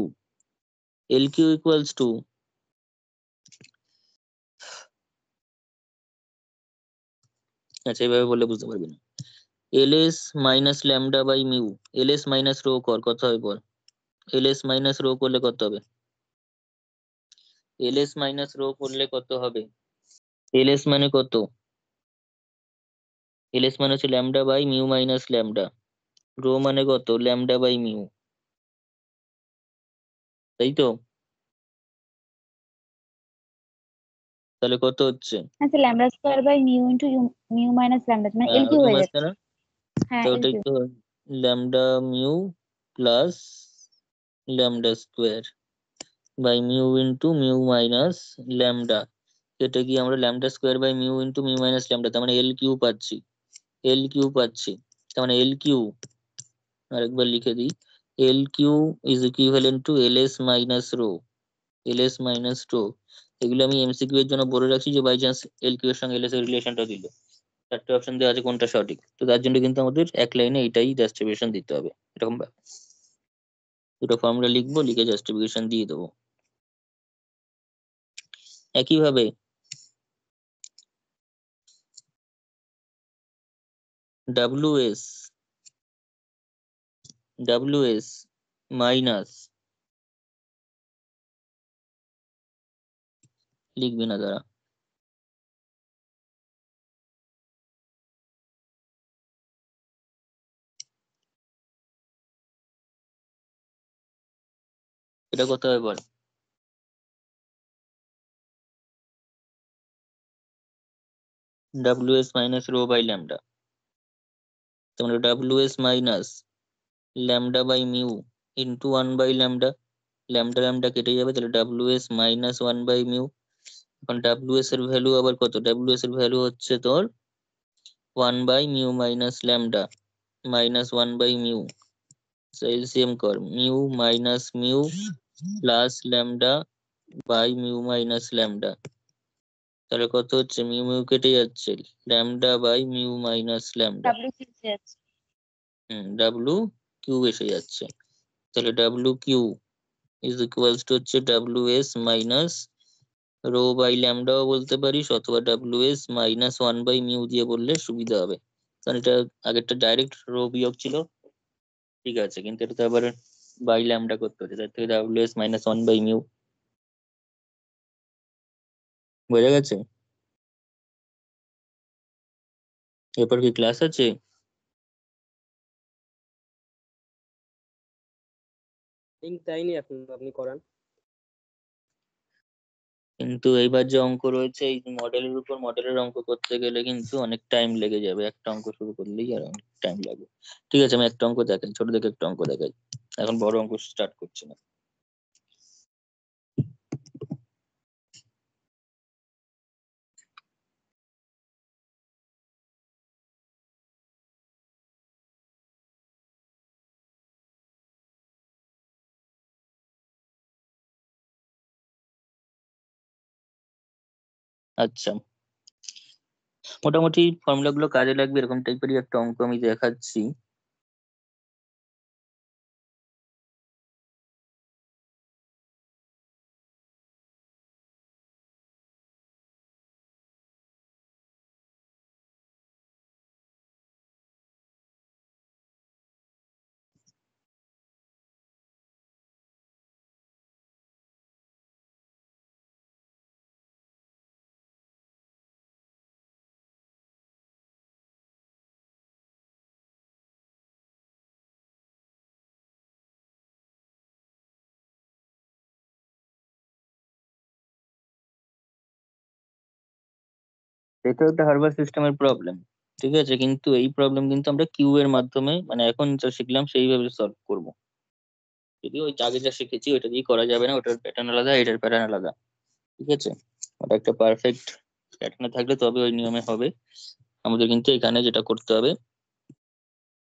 L Q equals to, আচ্ছা এইভাবে বললে বুঝতে পারবি না, L S minus lambda by mu. L S minus rho কর, কত হবে বল? এল এস মাইনাস রো করলে কত হবে? এল এস মাইনাস রো করলে কত হবে? এল এস মানে কত? এল এস মানে হচ্ছে lambda by mu minus lambda, rho মানে কত? ল্যামডা বাই মিউ, তাই তো? তাহলে কত হচ্ছে? আচ্ছা, lambda square by mu into mu minus lambda, মানে হ্যাঁ এল কিউ ওরকম হয়ে আসছে যাচ্ছে। না? হ্যাঁ, তো এল ওটাই কিউ। তো, lambda mu plus lambda square by mu into mu minus lambda, এটা কি আমরা lambda square by mu into mu minus lambda, তার মানে এল কিউ পাচ্ছি। এল কিউ পাচ্ছি, তার মানে এল কিউ, আরেকবার লিখে দিই, L Q is equivalent to L S minus rho. L S minus rho, এগুলো আমি এমসিকিউ এর জন্য বলে রাখছি, যে বাই চান্স এল কিউ এর সঙ্গে এল এস এর রিলেশনটা দিল, চারটে অপশন দেওয়া আছে কোনটা সঠিক, তো তার জন্য কিন্তু আমাদের এক লাইনে এটাই জাস্টিফিকেশন দিতে হবে, এরকম দুটো ফর্মুলা লিখবো, লিখে জাস্টিফিকেশন দিয়ে দেবো। একইভাবে W S, W S minus, লিখবি না দাঁড়া, এটা কত হবে বল? W S minus rho by lambda, তোমরা W S minus lambda by mu into 1/λ, lambda lambda কেটে যাবে, তাহলে ডাব্লিউ এস মাইনাস 1/μ। এখন ডাব্লিউ এস এর ভ্যালু আবার কত? ডাব্লিউ এস এর ভ্যালু হচ্ছে তোর 1/μ মাইনাস ল্যামডা মাইনাস 1/μ, এলসিএম কর, mu minus mu plus lambda by mu minus lambda, তাহলে কত হচ্ছে? মিউ মিউ কেটে যাচ্ছে, lambda by mu minus lambda, W Q হয়ে যাচ্ছে। ডাব্লু কিউ এসে যাচ্ছে। তাহলে W Q is equals to হচ্ছে W S minus rho by ল্যামডাও বলতে পারিস, অথবা ডাব্লু এস মাইনাস 1/μ দিয়ে বললে সুবিধা হবে, কারণ এটা আগেরটা ডাইরেক্ট রো বিয়োগ ছিল, ঠিক আছে, কিন্তু এটা তো আবার বাই ল্যামডা করতে হচ্ছে, তার থেকে ডাব্লু এস মাইনাস 1/μ। বোঝা গেছে? এরপর কি ক্লাস আছে? লিঙ্ক দেয়নি এখন, আপনি করান। কিন্তু এইবার যে অঙ্ক রয়েছে এই মডেলের উপর, মডেলের অঙ্ক করতে গেলে কিন্তু অনেক টাইম লেগে যাবে, একটা অঙ্ক শুরু করলেই আর অনেক টাইম লাগবে। ঠিক আছে, আমি একটা অঙ্ক দেখাই, ছোট দেখে একটা অঙ্ক দেখাই, এখন বড় অঙ্ক স্টার্ট করছি না। আচ্ছা, মোটামুটি ফর্মুলা গুলো কাজে লাগবে, এরকম টাইপেরই একটা অঙ্ক আমি দেখাচ্ছি। এটা একটা হার্বাল সিস্টেমের প্রবলেম, ঠিক আছে, কিন্তু এই প্রবলেম কিন্তু আমরা কিউ এর মাধ্যমে, মানে এখন যা শিখলাম সেইভাবে সলভ করব। যদিও ওই আগে যা শিখেছি ওইটা দিয়ে করা যাবে না, ওটার প্যাটার্ন আলাদা, এটার প্যাটার্ন আলাদা, ঠিক আছে, ওটা একটা পারফেক্ট প্যাটার্নে থাকলে তবে ওই নিয়মে হবে। আমাদের কিন্তু এখানে যেটা করতে হবে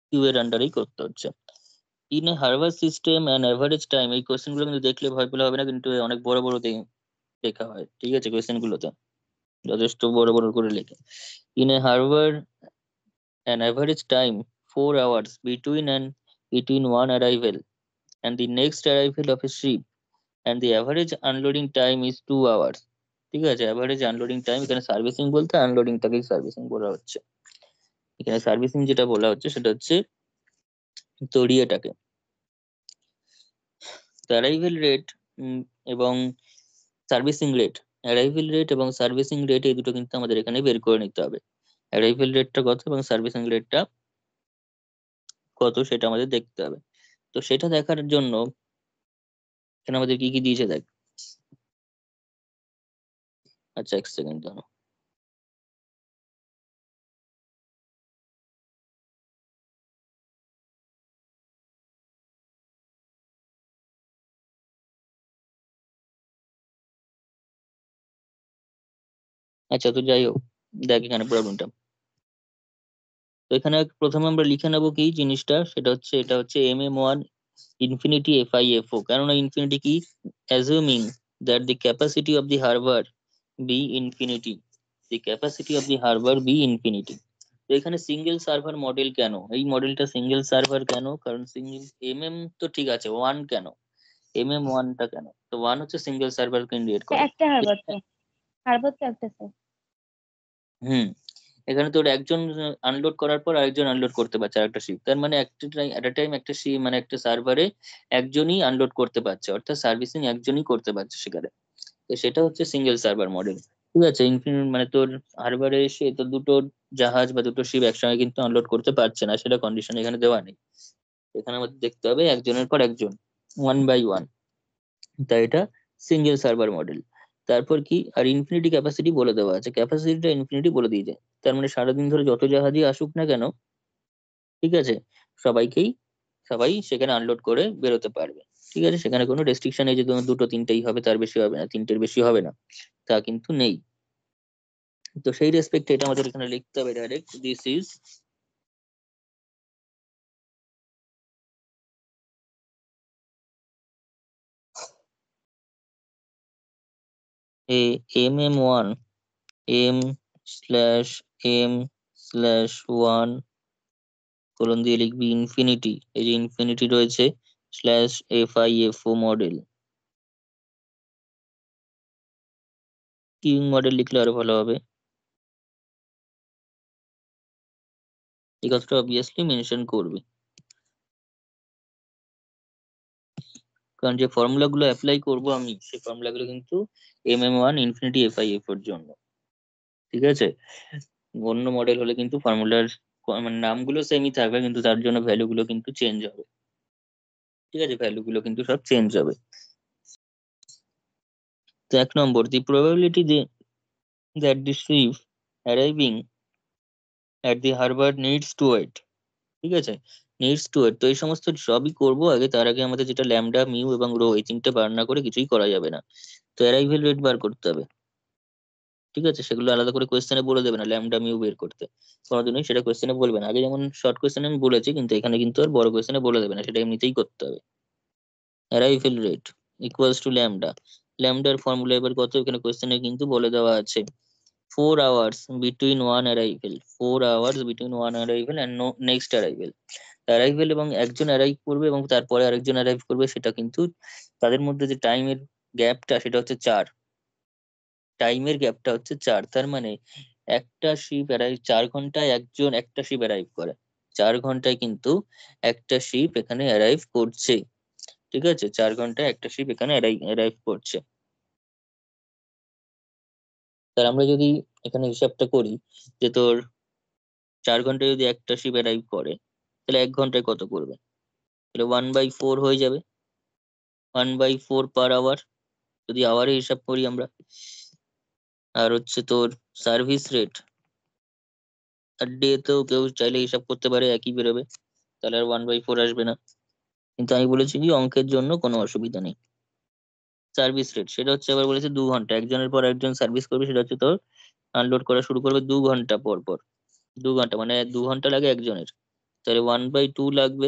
কিউ এর আন্ডারেই করতে হচ্ছে। ইন এ হার্ভার সিস্টেম অ্যান্ড অ্যাভারেজ টাইম, এই কোয়েশ্চেন গুলো কিন্তু দেখলে ভয় পেলে হবে না, কিন্তু অনেক বড় বড় লেখা হয়, ঠিক আছে, কোয়েশ্চেন গুলোতে যথেষ্ট বড় বড় করে লেখে। ইন এ হার্ভার an average time 4 hours between one arrival and the next arrival of a ship, and the average unloading time is 2 hours. ঠিক আছে, অ্যাভারেজ আনলোডিং টাইম, এখানে সার্ভিসিং বলতে আনলোডিংটাকেই সার্ভিসিং বলা হচ্ছে। এখানে সার্ভিসিং যেটা বলা হচ্ছে সেটা হচ্ছে তড়িয়েটাকে। অ্যারাইভেল রেট এবং সার্ভিসিং রেট, অ্যারাইভেল রেট এবং সার্ভিসিং রেট এই দুটো কিন্তু আমাদের এখানে বের করে নিতে হবে। অ্যারাইভেল রেটটা কত এবং সার্ভিসিং রেটটা কত সেটা আমাদের দেখতে হবে। তো সেটা দেখার জন্য এখানে আমাদের কি কি দিয়েছে দেখ। আচ্ছা, এক সেকেন্ড দাঁড়াও। আচ্ছা, তো যাই হোক, দেখ এখানে প্রবলেমটা। তো এখানে প্রথমে আমরা লিখে নেবো কি জিনিসটা, সেটা হচ্ছে এটা হচ্ছে MM1 ইনফিনিটি FIFO। কেননা ইনফিনিটি কি, assuming that the capacity of the harbour be infinity, the capacity of the harbour be infinity. তো এখানে সিঙ্গেল সার্ভার মডেল কেন, এই মডেলটা সিঙ্গেল সার্ভার কেন, কারণ সিঙ্গেল তো ঠিক আছে, ওয়ান কেন, MM1টা কেন, তো ওয়ান হচ্ছে সিঙ্গেল সার্ভারকে ইন্ডিকেট করে। একটা হারবার তো একটা স্যার। হুম, এখানে তোর একজন আনলোড করার পর আরেকজন আনলোড করতে পারছে আরেকটা শিপ, তার মানে একটা এট আ টাইম একটা শিপ মানে একটা সার্ভারে একজনই আনলোড করতে পারছে, অর্থাৎ সার্ভিসিং একজনই করতে পারছে সেখানে। তো সেটা হচ্ছে সিঙ্গেল সার্ভার মডেল। ঠিক আছে, ইনফিনিট মানে তোর হারবারে এসে তো দুটো জাহাজ বা দুটো শিপ একসঙ্গে কিন্তু আনলোড করতে পারছে না, সেটা কন্ডিশন এখানে দেওয়া নেই। এখানে আমাদের দেখতে হবে একজনের পর একজন, ওয়ান বাই ওয়ান। তাই এটা সিঙ্গেল সার্ভার মডেল। তারপর কি, আর ইনফিনিটি ক্যাপাসিটি বলে দেওয়া আছে, ক্যাপাসিটিটা ইনফিনিটি বলে দিয়েছে। তার মানে সারাদিন ধরে যত জাহাজই আসুক না কেন, ঠিক আছে, সবাইকেই সবাই সেখানে আনলোড করে বেরোতে পারবে। ঠিক আছে, সেখানে কোনো রেস্ট্রিকশন নেই যে তোমার দুটো তিনটেই হবে, তার বেশি হবে না, তিনটের বেশি হবে না, তা কিন্তু নেই। তো সেই রেসপেক্টে এটা আমাদের এখানে লিখতে হবে direct, this is a MM1 M/M/1 colon দিয়ে লিখবি ইনফিনিটি, এই যে ইনফিনিটি রয়েছে /FIFO মডেল। কিউইং মডেল লিখলে আরো ভালো হবে, এই কথাটা অবভিয়াসলি মেনশন করবি, কারণ যে ফর্মুলা গুলো অ্যাপ্লাই করবো আমি সেই ফর্মুলা গুলো কিন্তু MM1 ইনফিনিটি FIFO এর জন্য। ঠিক আছে, অন্য মডেল হলে কিন্তু ফর্মুলার মানে নামগুলো সেমই থাকবে, কিন্তু তার জন্য ভ্যালু গুলো কিন্তু চেঞ্জ হবে। ঠিক আছে, ভ্যালু গুলো কিন্তু সব চেঞ্জ হবে। তো 1 নম্বর, the probability that the ship arriving at the harbour needs to wait. ঠিক আছে, নিডস টু ওয়েট, তো এই সমস্ত সবই করবো আগে, তার আগে আমাদের যেটা ল্যামডা মিউ এবং রো এই তিনটে বার না করে কিছুই করা যাবে না। তো অ্যারাইভেল রেট বার করতে হবে। ঠিক আছে, সেগুলো আলাদা করে কোয়েশ্চেনে বলে দেবে না, ল্যামডা মিউ বের করতে কোনোদিনই সেটা কোয়েশ্চেনে বলবে না। আগে যেমন শর্ট কোয়েশ্চেনে আমি বলেছি, কিন্তু এখানে কিন্তু আর বড় কোয়েশ্চেনে বলে দেবে না, সেটা এমনিতেই করতে হবে। Arrival rate equals to lambda, ল্যামডার ফর্মুলা এবার কত এখানে কোয়েশ্চেনে কিন্তু বলে দেওয়া আছে, 4 hours between one arrival, 4 hours between one arrival and no next arrival। Arrival এবং একজন অ্যারাইভ করবে এবং তারপরে আরেকজন অ্যারাইভ করবে, সেটা কিন্তু তাদের মধ্যে যে টাইমের গ্যাপটা সেটা হচ্ছে 4, টাইমের গ্যাপটা হচ্ছে 4। তার মানে একটা শিপ অ্যারাইভ 4 ঘন্টায়, একজন একটা শিপ অ্যারাইভ করে 4 ঘন্টায়, কিন্তু একটা শিপ এখানে অ্যারাইভ করছে। ঠিক আছে, 4 ঘন্টায় একটা শিপ এখানে অ্যারাইভ করছে। তাহলে আমরা যদি এখানে হিসাবটা করি যে তোর 4 ঘন্টায় যদি একটা শিপ অ্যারাইভ করে, তাহলে 1 ঘন্টায় কত করবে, তাহলে 1/4 হয়ে যাবে, 1/4 পার আওয়ার, যদি আওয়ারে হিসাব করি আমরা। আর হচ্ছে তোর সার্ভিস রেট, আর ডে তেও কেউ চাইলে হিসাব করতে পারে, একই বেরোবে, তাহলে আর 1/4 আসবে না। কিন্তু আমি বলেছি কি অঙ্কের জন্য কোনো অসুবিধা নেই। সার্ভিস রেট সেটা হচ্ছে আবার বলেছে 2 ঘন্টা, একজনের পর একজন সার্ভিস করবে, সেটা হচ্ছে তোর আনলোড করা শুরু করবে 2 ঘন্টা পর পর। 2 ঘন্টা মানে 2 ঘন্টা লাগে একজনের, তাহলে 1/2 লাগবে।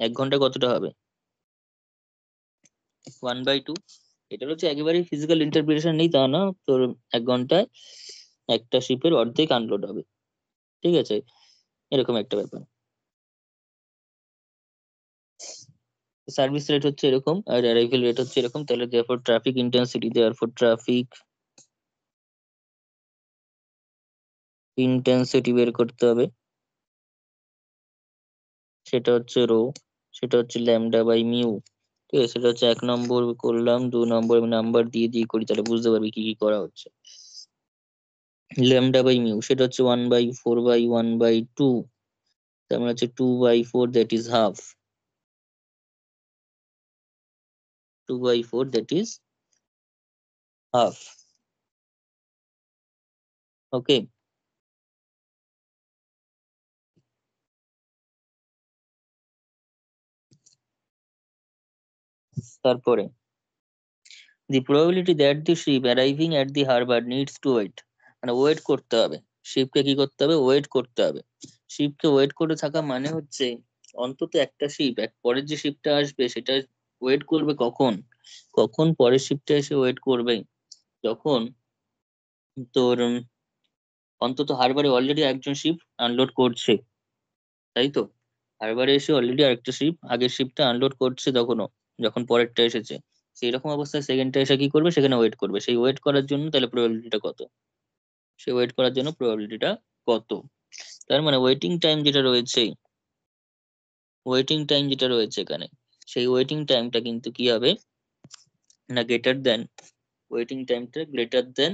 1 ঘন্টা কতটা হবে? 1/2। এটা হচ্ছে একেবারে ফিজিক্যাল ইন্টারপ্রিটেশন নেই তা না, তোর 1 ঘন্টায় একটা শিপের অর্ধেক আনলোড হবে, ঠিক আছে, এরকম একটা ব্যাপার। সার্ভিস রেট হচ্ছে এরকম আর অ্যারাইভেল রেট হচ্ছে এরকম, তাহলে therefore traffic intensity, therefore traffic intensity বের করতে হবে, সেটা হচ্ছে রো, সেটা হচ্ছে ল্যামডা বাই মিউ। ঠিক আছে, সেটা হচ্ছে 1 নম্বর করলাম, 2 নম্বর নাম্বার দিয়ে দিয়ে করি, তাহলে বুঝতে পারবি কি কি করা হচ্ছে। ল্যামডা বাই মিউ সেটা হচ্ছে 1/4/1/2, তার মানে হচ্ছে 2/4, that is half, 2/4 that is half. Okay, তারপরে the probability that the ship arriving at the harbor needs to wait, মানে ওয়েট করতে হবে, শিপকে কি করতে হবে, ওয়েট করতে হবে। শিপকে ওয়েট করে থাকা মানে হচ্ছে অন্তত একটা শিপ, পরের যে শিপটা আসবে সেটা ওয়েট করবে কখন, কখন পরের শিপটা এসে ওয়েট করবে, যখন তোর অন্তত হারবারে অলরেডি একজন শিপ আনলোড করছে, তাই তো, হারবারে এসে অলরেডি আরেকটা শিপ আগের শিপটা আনলোড করছে তখনও, যখন পরেরটা এসেছে, সেই রকম অবস্থায় সেকেন্ডটা এসে কি করবে, সেখানে ওয়েট করবে, সেই ওয়েট করার জন্য তাহলে প্রবাবিলিটিটা কত, সেই ওয়েট করার জন্য প্রবাবিলিটিটা কত। তার মানে ওয়েটিং টাইম যেটা রয়েছে, ওয়েটিং টাইম যেটা রয়েছে এখানে, সেই ওয়েটিং টাইমটা কিন্তু কি হবে না, গ্রেটার দেন, ওয়েটিং টাইমটা গ্রেটার দেন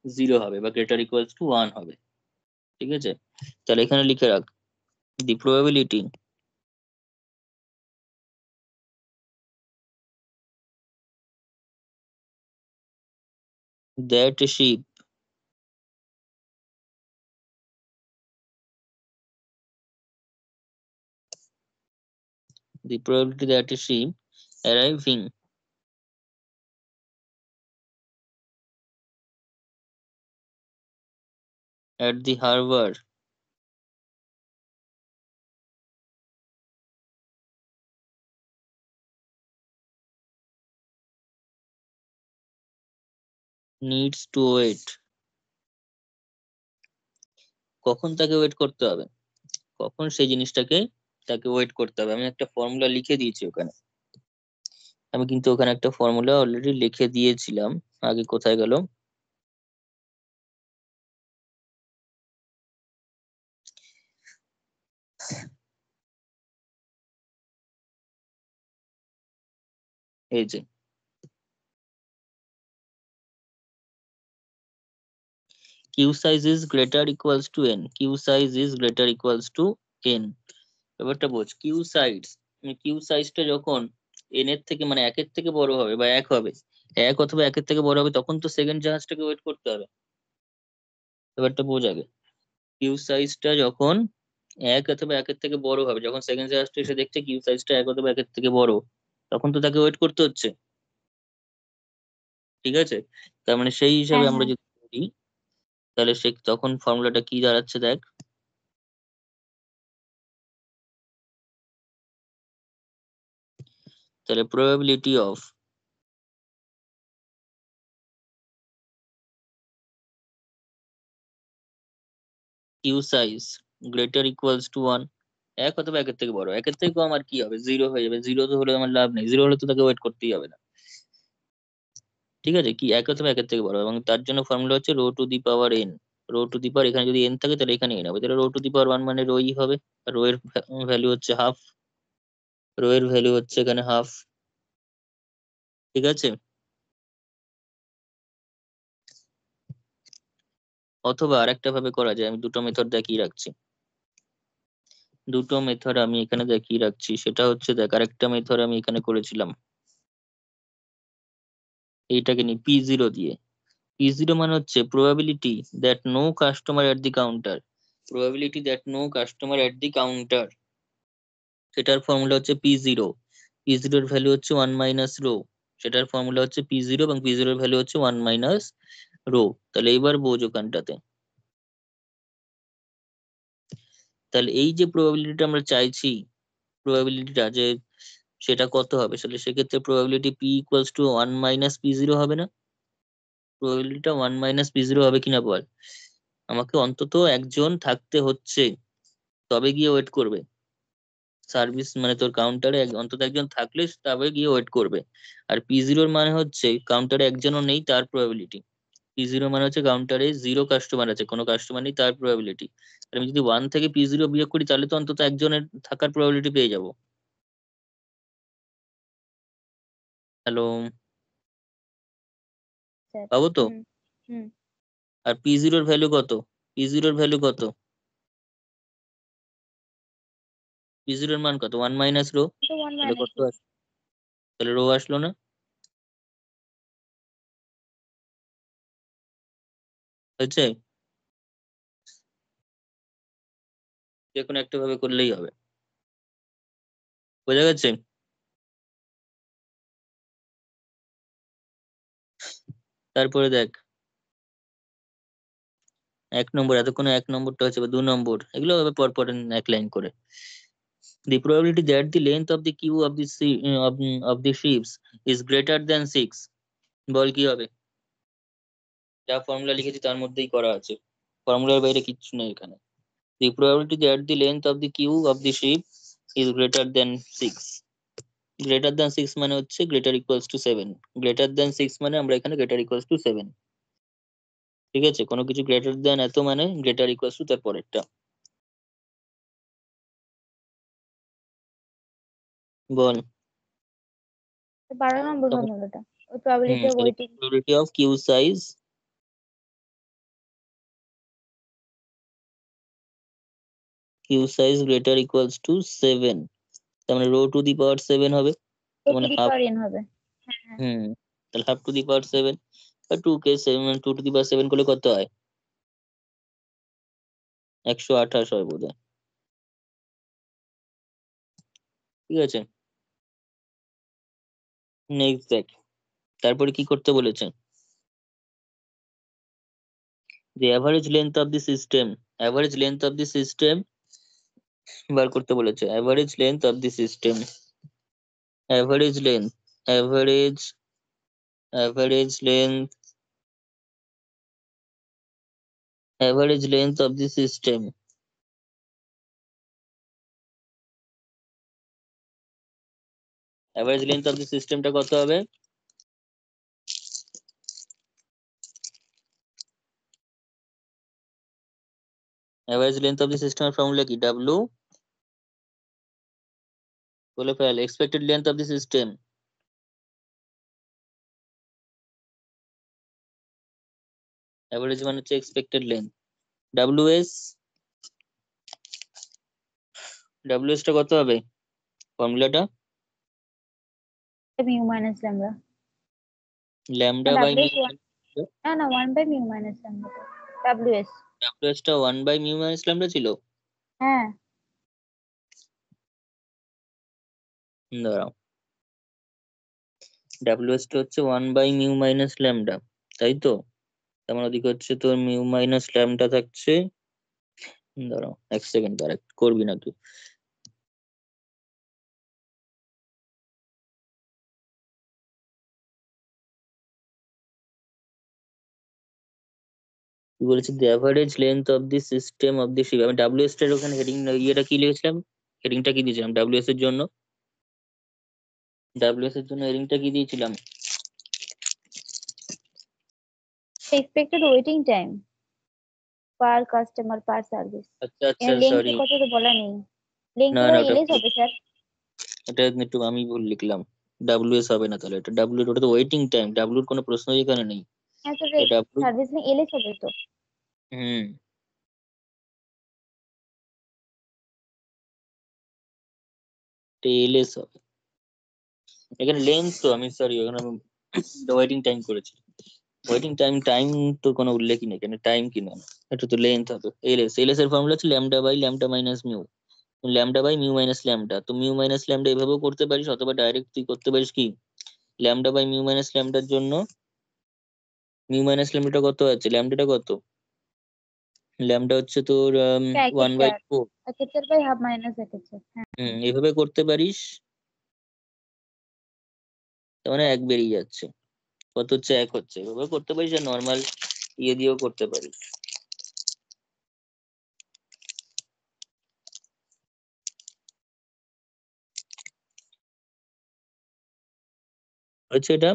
0 হবে বা গ্রেটার ইকুয়ালস টু 1 হবে, ঠিক আছে। তাহলে এখানে লিখে রাখ, দি probability that a ship the probability that a ship arriving at the harbor needs to wait, কখন তাকে ওয়েট করতে হবে, কখন সেই জিনিসটাকে তাকে ওয়েট করতে হবে। আমি একটা ফর্মুলা লিখে দিয়েছি ওখানে, আমি কিন্তু ওখানে একটা ফর্মুলা অলরেডি লিখে দিয়েছিলাম, আগে কোথায় গেল, এই যে Q size is greater equals two N, Q size is greater equals two N. ব্যাপারটা বোঝ, কিউ সাইজটা যখন এন এর থেকে মানে 1 এর থেকে বড় হবে বা 1 হবে, 1 অথবা 1 এর থেকে বড় হবে, তখন তো সেকেন্ড জাহাজটাকে ওয়েট করতে হবে। ব্যাপারটা বোঝ আগে, কিউ সাইজটা যখন 1 অথবা 1 এর থেকে বড় হবে, যখন সেকেন্ড জাহাজটা এসে দেখছে কিউ সাইজটা 1 অথবা 1 এর থেকে বড়, তখন তো তাকে ওয়েট করতে হচ্ছে, ঠিক আছে। তার মানে সেই হিসাবে হ্যাঁ আমরা হ্যাঁ যদি করি, তাহলে সে তখন ফর্মুলাটা কি দাঁড়াচ্ছে দেখ, তাহলে probability of q size greater equals to 1, 1 অথবা 1 এর থেকে বড়, 1 এর থেকে কম আর কি হবে, 0 হয়ে যাবে, 0 তো হলে আমার লাভ নেই, 0 হলে তো তাকে ওয়েট করতেই হবে না, ঠিক আছে, কি 1 অথবা 1 এর থেকে বড়, এবং তার জন্য ফর্মুলা হচ্ছে rho to the power n, rho to the power, এখানে যদি n থাকে তাহলে এখানে n হবে, তাহলে রো টু দি পাওয়ার 1 মানে রোই হবে, আর রো এর ভ্যালু হচ্ছে হাফ, রো এর ভ্যালু হচ্ছে এখানে হাফ, ঠিক আছে। অথবা আরেকটা ভাবে করা যায়, আমি দুটো মেথড দেখিয়ে রাখছি, দুটো মেথড আমি এখানে দেখিয়ে রাখছি, সেটা হচ্ছে দেখ, আরেকটা মেথড আমি এখানে করেছিলাম, এইটাকে নি P0 দিয়ে, P0 মানে হচ্ছে probability that no customer at the counter, probability that no customer at the counter, সেটার ফর্মুলা হচ্ছে P0, P0 এর ভ্যালু হচ্ছে 1 মাইনাস রো, সেটার ফর্মুলা হচ্ছে P0 এবং P0 এর ভ্যালু হচ্ছে 1 মাইনাস রো। তাহলে এইবার বোঝ ওখানটাতে, তাহলে এই যে প্রবাবিলিটিটা আমরা চাইছি, প্রবাবিলিটিটা যে সেটা কত হবে, তাহলে সেক্ষেত্রে probability P equals to 1 - p0 হবে না? প্রবাবিলিটিটা 1 - p0 হবে কিনা বল। আমাকে অন্তত একজন থাকতে হচ্ছে, তবে গিয়ে ওয়েট করবে সার্ভিস, মানে তোর কাউন্টারে অন্তত একজন থাকলে তবে গিয়ে ওয়েট করবে। আর p0 মানে হচ্ছে কাউন্টারে একজনও নেই তার প্রবাবিলিটি। p0 মানে হচ্ছে কাউন্টারে 0 কাস্টমার আছে, কোনো কাস্টমার নেই তার প্রবাবিলিটি। আমি যদি 1 থেকে p0 বিয়োগ করি তাহলে তো অন্তত একজনের থাকার প্রবাবিলিটি পেয়ে যাব। Hello, sir. পাবো তো? হুম হুম। আর p0 এর ভ্যালু কত? p0 এর ভ্যালু কত? p0 এর মান কত? 1 মাইনাস রো। এটা 1 তাহলে মাইনাস কত আসলো? তাহলে রো আসলো না? হয়েছে? যে কোনো একটা ভাবে করলেই হবে। বোঝা গেছে? তারপরে দেখ, 1 নম্বর, এতক্ষণ 1 নম্বরটা হচ্ছে, বা 2 নম্বর, এগুলো হবে পরপর এক লাইন করে। The probability that the length of the queue of the of the ships is greater than 6, বল কি হবে? যা ফর্মুলা লিখেছি তার মধ্যেই করা আছে, ফর্মুলার বাইরে কিচ্ছু নেই এখানে। The probability that the length of the queue of the ship is greater than 6, greater than 6 মানে হচ্ছে greater equals to 7, greater than 6 মানে আমরা এখানে greater equals to 7। ঠিক আছে, কোনো কিছু greater than এত মানে greater equals to তার পরেরটা। বল। 12 নম্বর তখন ফর্মুলাটা, ওই প্রবাবিলিটি অফ তাহলে waiting. probability of queue size, queue size greater equals to 7, তার মানে রো টু দি পাওয়ার 7 হবে। তার টু মানে দি হাফ। পাওয়ার n হবে। হ্যাঁ। হুম, তাহলে হাফ টু দি পাওয়ার 7, আর 2 টু টু দি পাওয়ার 7 করলে কত হয়? 128 হয় বোধহয়। ঠিক আছে, নেক্সট দেখ, তারপরে কি করতে বলেছে? the average length of the system, average length of the system বার করতে বলেছে। average length of the system, average length, average length, average length of the system, average length of the system টা কত হবে? average length of the system এর formula কি? w, বলে fail, expected length of the system, average মানে হচ্ছে expected length, ws, ws টা কত হবে ফর্মুলাটা? Mu minus lambda. Lambda by W mu, S 1, না না 1 by mu minus lambda. W S. ws টা 1 বাই মিউ মাইনাস ল্যামডা ছিল। হ্যাঁ। দাঁড়াও, ws টা হচ্ছে 1 বাই মিউ মাইনাস ল্যামডা, তাই তো? তার মানে ওদিকে হচ্ছে তোর মিউ মাইনাস ল্যামডা থাকছে। দাঁড়াও 1 সেকেন্ড, দাঁড়া, করবি না তুই। কি বলেছি? The average length of the system of the ship. আমি ডাব্লিউএস এর ওখানে হেডিং ইয়েটা কি লিখেছিলাম? হেডিংটা কি দিয়েছিলাম ডাব্লিউএস এর জন্য? ডাব্লিউএস এর জন্য হেডিংটা কি দিয়েছিলাম? Expected waiting time per customer per service. আচ্ছা আচ্ছা, এর লেংথ সরি। কত তো বলা নেই। লেংথ না তো না, ওটা এলএস হবে স্যার। এটা একটু আমি ভুল লিখলাম। ডাব্লিউএস হবে না, তাহলে এটা ডাব্লিউ, ওটা তো ওয়েটিং টাইম, ডাব্লিউর কোনো প্রশ্নই এখানে নেই। হ্যাঁ স্যার, ডাব্লিউ, সার্ভিস নিয়ে এলএস হবে তো। হুম, টেলএস হবে। এখানে লেন্থ তো আমি, সরি, ওখানে আমি ওয়েটিং টাইম করেছি। ওয়েটিং টাইম, টাইম তো কোনো উল্লেখই নেই এখানে, টাইম কি না, এটা তো লেন্থ হবে। এলএস, এলএস এর ফর্মুলা হচ্ছে lambda by lambda minus mu, lambda by mu minus lambda. তো মিউ মাইনাস ল্যামডা এভাবেও করতে পারিস, অথবা ডাইরেক্ট তুই করতে পারিস কি, ল্যামডা বাই মিউ মাইনাস ল্যামডার জন্য মিউ মাইনাস ল্যামডাটা কত আছে, ল্যামডাটা কত? ল্যামডা হচ্ছে তোর এক 1/4। একের বাই হাফ মাইনাস একের হ্যাঁ এভাবে করতে পারিস, তার মানে 1 বেরিয়ে যাচ্ছে। কত হচ্ছে? 1 হচ্ছে। এভাবে করতে পারিস, আর নর্মাল ইয়ে দিয়েও করতে পারিস। হচ্ছে এটা,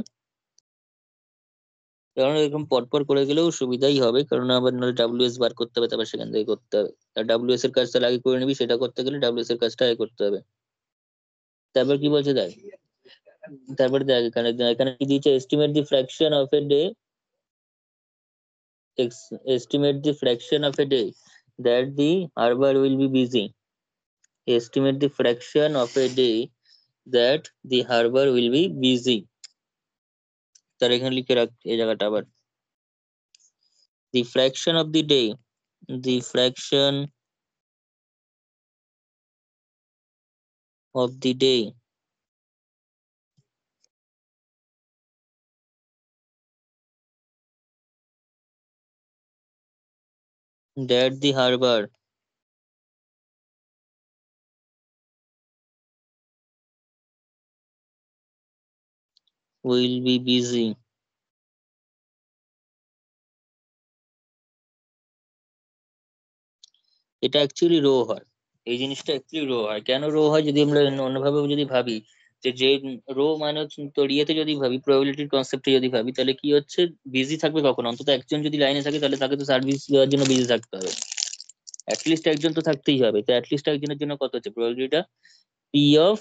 কারণ এরকম পরপর করে গেলেও সুবিধাই হবে, কারণ আবার নাহলে ডাব্লিউএস বার করতে হবে, তারপর সেখান থেকে করতে হবে। আর ডাব্লিউএস এর কাজটা আগে করে নিবি, সেটা করতে গেলে ডাব্লিউএস এর কাজটা আগে করতে হবে। তারপর কি বলছে দেখ, তারপরে দেখ এখানে এখানে কি দিয়েছে, estimate the fraction of a day, estimate the fraction of a day that the harbor will be busy. Estimate the fraction of a day that the harbor will be busy. তার এখানে লিখে রাখ এই জায়গাটা আবার, the fraction of the day, the fraction of the day that the harbor will be busy. এটা actually rho হয়, এই জিনিসটা অ্যাকচুয়ালি রো হয়। কেন রো হয় যদি আমরা অন্যভাবে যদি ভাবি, যে রো মানে হচ্ছে তোর ইয়েতে যদি ভাবি, প্রবাবিলিটির কনসেপ্টে যদি ভাবি, তাহলে কি হচ্ছে, বিজি থাকবে কখন? অন্তত একজন যদি লাইনে থাকে তাহলে তাকে তো সার্ভিস দেওয়ার জন্য বিজি থাকতে হবে, অ্যাটলিস্ট একজন তো থাকতেই হবে। তো অ্যাটলিস্ট একজনের জন্য কত হচ্ছে প্রবাবিলিটিটা, পি অফ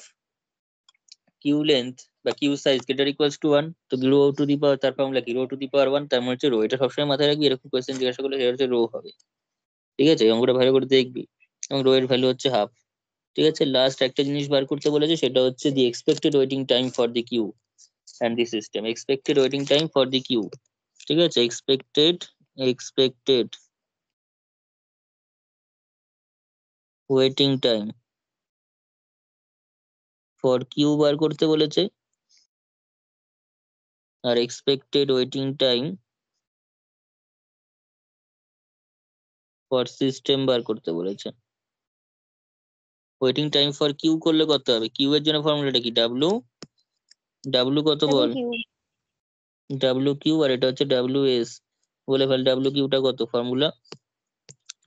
কিউ লেন্থ বা Q size greater equals to 1। তো রো টু দি পাওয়ার, তার ফর্মুলা কি, রো টু দি পাওয়ার 1, তার মানে হচ্ছে রো। এটা সবসময় মাথায় রাখবি, এরকম কোয়েশ্চেন জিজ্ঞাসা করলে সেটা হচ্ছে রো হবে। ঠিক আছে, এই অঙ্কটা ভালো করে দেখবি। এবং রো এর ভ্যালু হচ্ছে হাফ। ঠিক আছে, লাস্ট একটা জিনিস বার করতে বলেছে, সেটা হচ্ছে the expected waiting time for the queue and the system. Expected waiting time for the queue, ঠিক আছে, expected waiting time for queue বার করতে বলেছে, আর expected waiting time for system বার করতে বলেছে। ওয়েটিং টাইম ফর কিউ করলে কত হবে, কিউ এর জন্য ফর্মুলাটা কি, ডাব্লু, ডাব্লু কত ডাবল বল, কিউ ডাব্লু কিউ, আর এটা হচ্ছে ডাব্লু এস। বলে ফেল ডাব্লু কিউটা কত ফর্মুলা,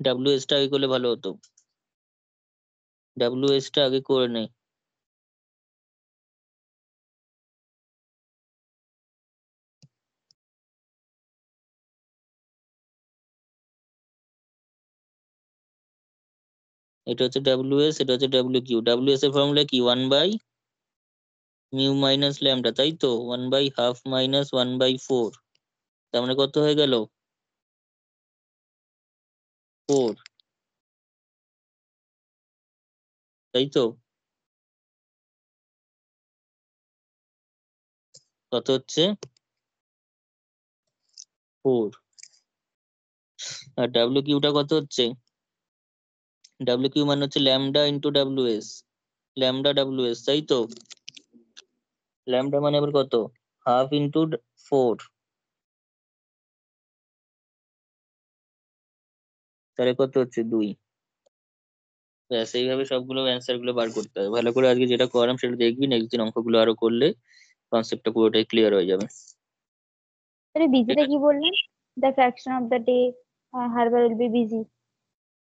ডাব্লু এস টা আগে করলে ভালো হতো, ডাব্লু এস টা আগে করে নে। এটা হচ্ছে ডাব্লু এস, এটা হচ্ছে ডাব্লু কিউ। ডাব্লু এস এর ফর্মুলা কি, 1 বাই মিউ মাইনাস ল্যামডা, তাই তো, 1/2 মাইনাস 1/4। তার মানে কত হয়ে গেল, 4, তাই তো। কত হচ্ছে, 4। আর ডাব্লু কিউটা কত হচ্ছে, ডাব্লু কিউ মানে হচ্ছে lambda into W S, lambda W S, তাই তো। ল্যামডা মানে আবার কত, হাফ ইন্টু 4, তাহলে কত হচ্ছে 2। ব্যাস, এইভাবে সবগুলো অ্যান্সার গুলো বার করতে হবে। ভালো করে আজকে যেটা করাম সেটা দেখবি, নেক্সট দিন অঙ্কগুলো আরো করলে কনসেপ্টটা পুরোটাই ক্লিয়ার হয়ে যাবে। আরে ঠিক বিজিটা আছে, কি বললেন? The fraction of the day Harbour will be busy.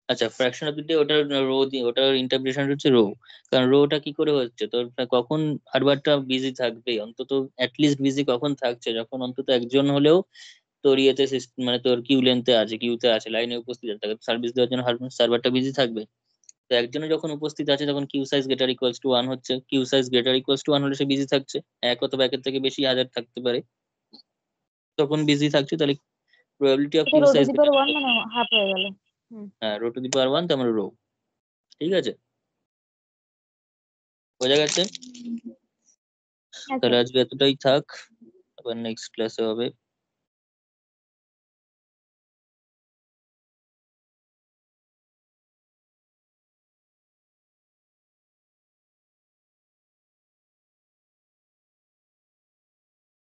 আচ্ছা, ফ্র্যাকশন অফ দ্য ওটার রো দিয়ে, ওটার ইন্টারপ্রিটেশন হচ্ছে রো। কারণ রোটা কি করে হচ্ছে তোর, কখন হারবারটা বিজি থাকবে, অন্তত অ্যাটলিস্ট বিজি কখন থাকছে, যখন অন্তত একজন হলেও তোর ইয়েতে মানে তোর কিউ লেন্থে আছে, কিউতে আছে, লাইনে উপস্থিত আছে, তাকে সার্ভিস দেওয়ার জন্য সার্ভারটা বিজি থাকবে। তো একজনে যখন উপস্থিত আছে, তখন Q size greater equals to 1 হচ্ছে, Q size greater equals to 1 হলে সে বিজি থাকছে। এক অথবা একের থেকে বেশি হাজার থাকতে পারে, তখন বিজি থাকছে। তাহলে প্রবাবিলিটি অফ এটা কিউ রো টু সাইজ দি পাওয়ার গ্রেটার, ওয়ান মানে হাফ হয়ে গেল। হুম হ্যাঁ, রো টু দি পাওয়ার 1, তার মানে রো। ঠিক আছে, বোঝা গেছে। আচ্ছা তাহলে আজকে এতটাই থাক, আবার নেক্সট ক্লাসে হবে।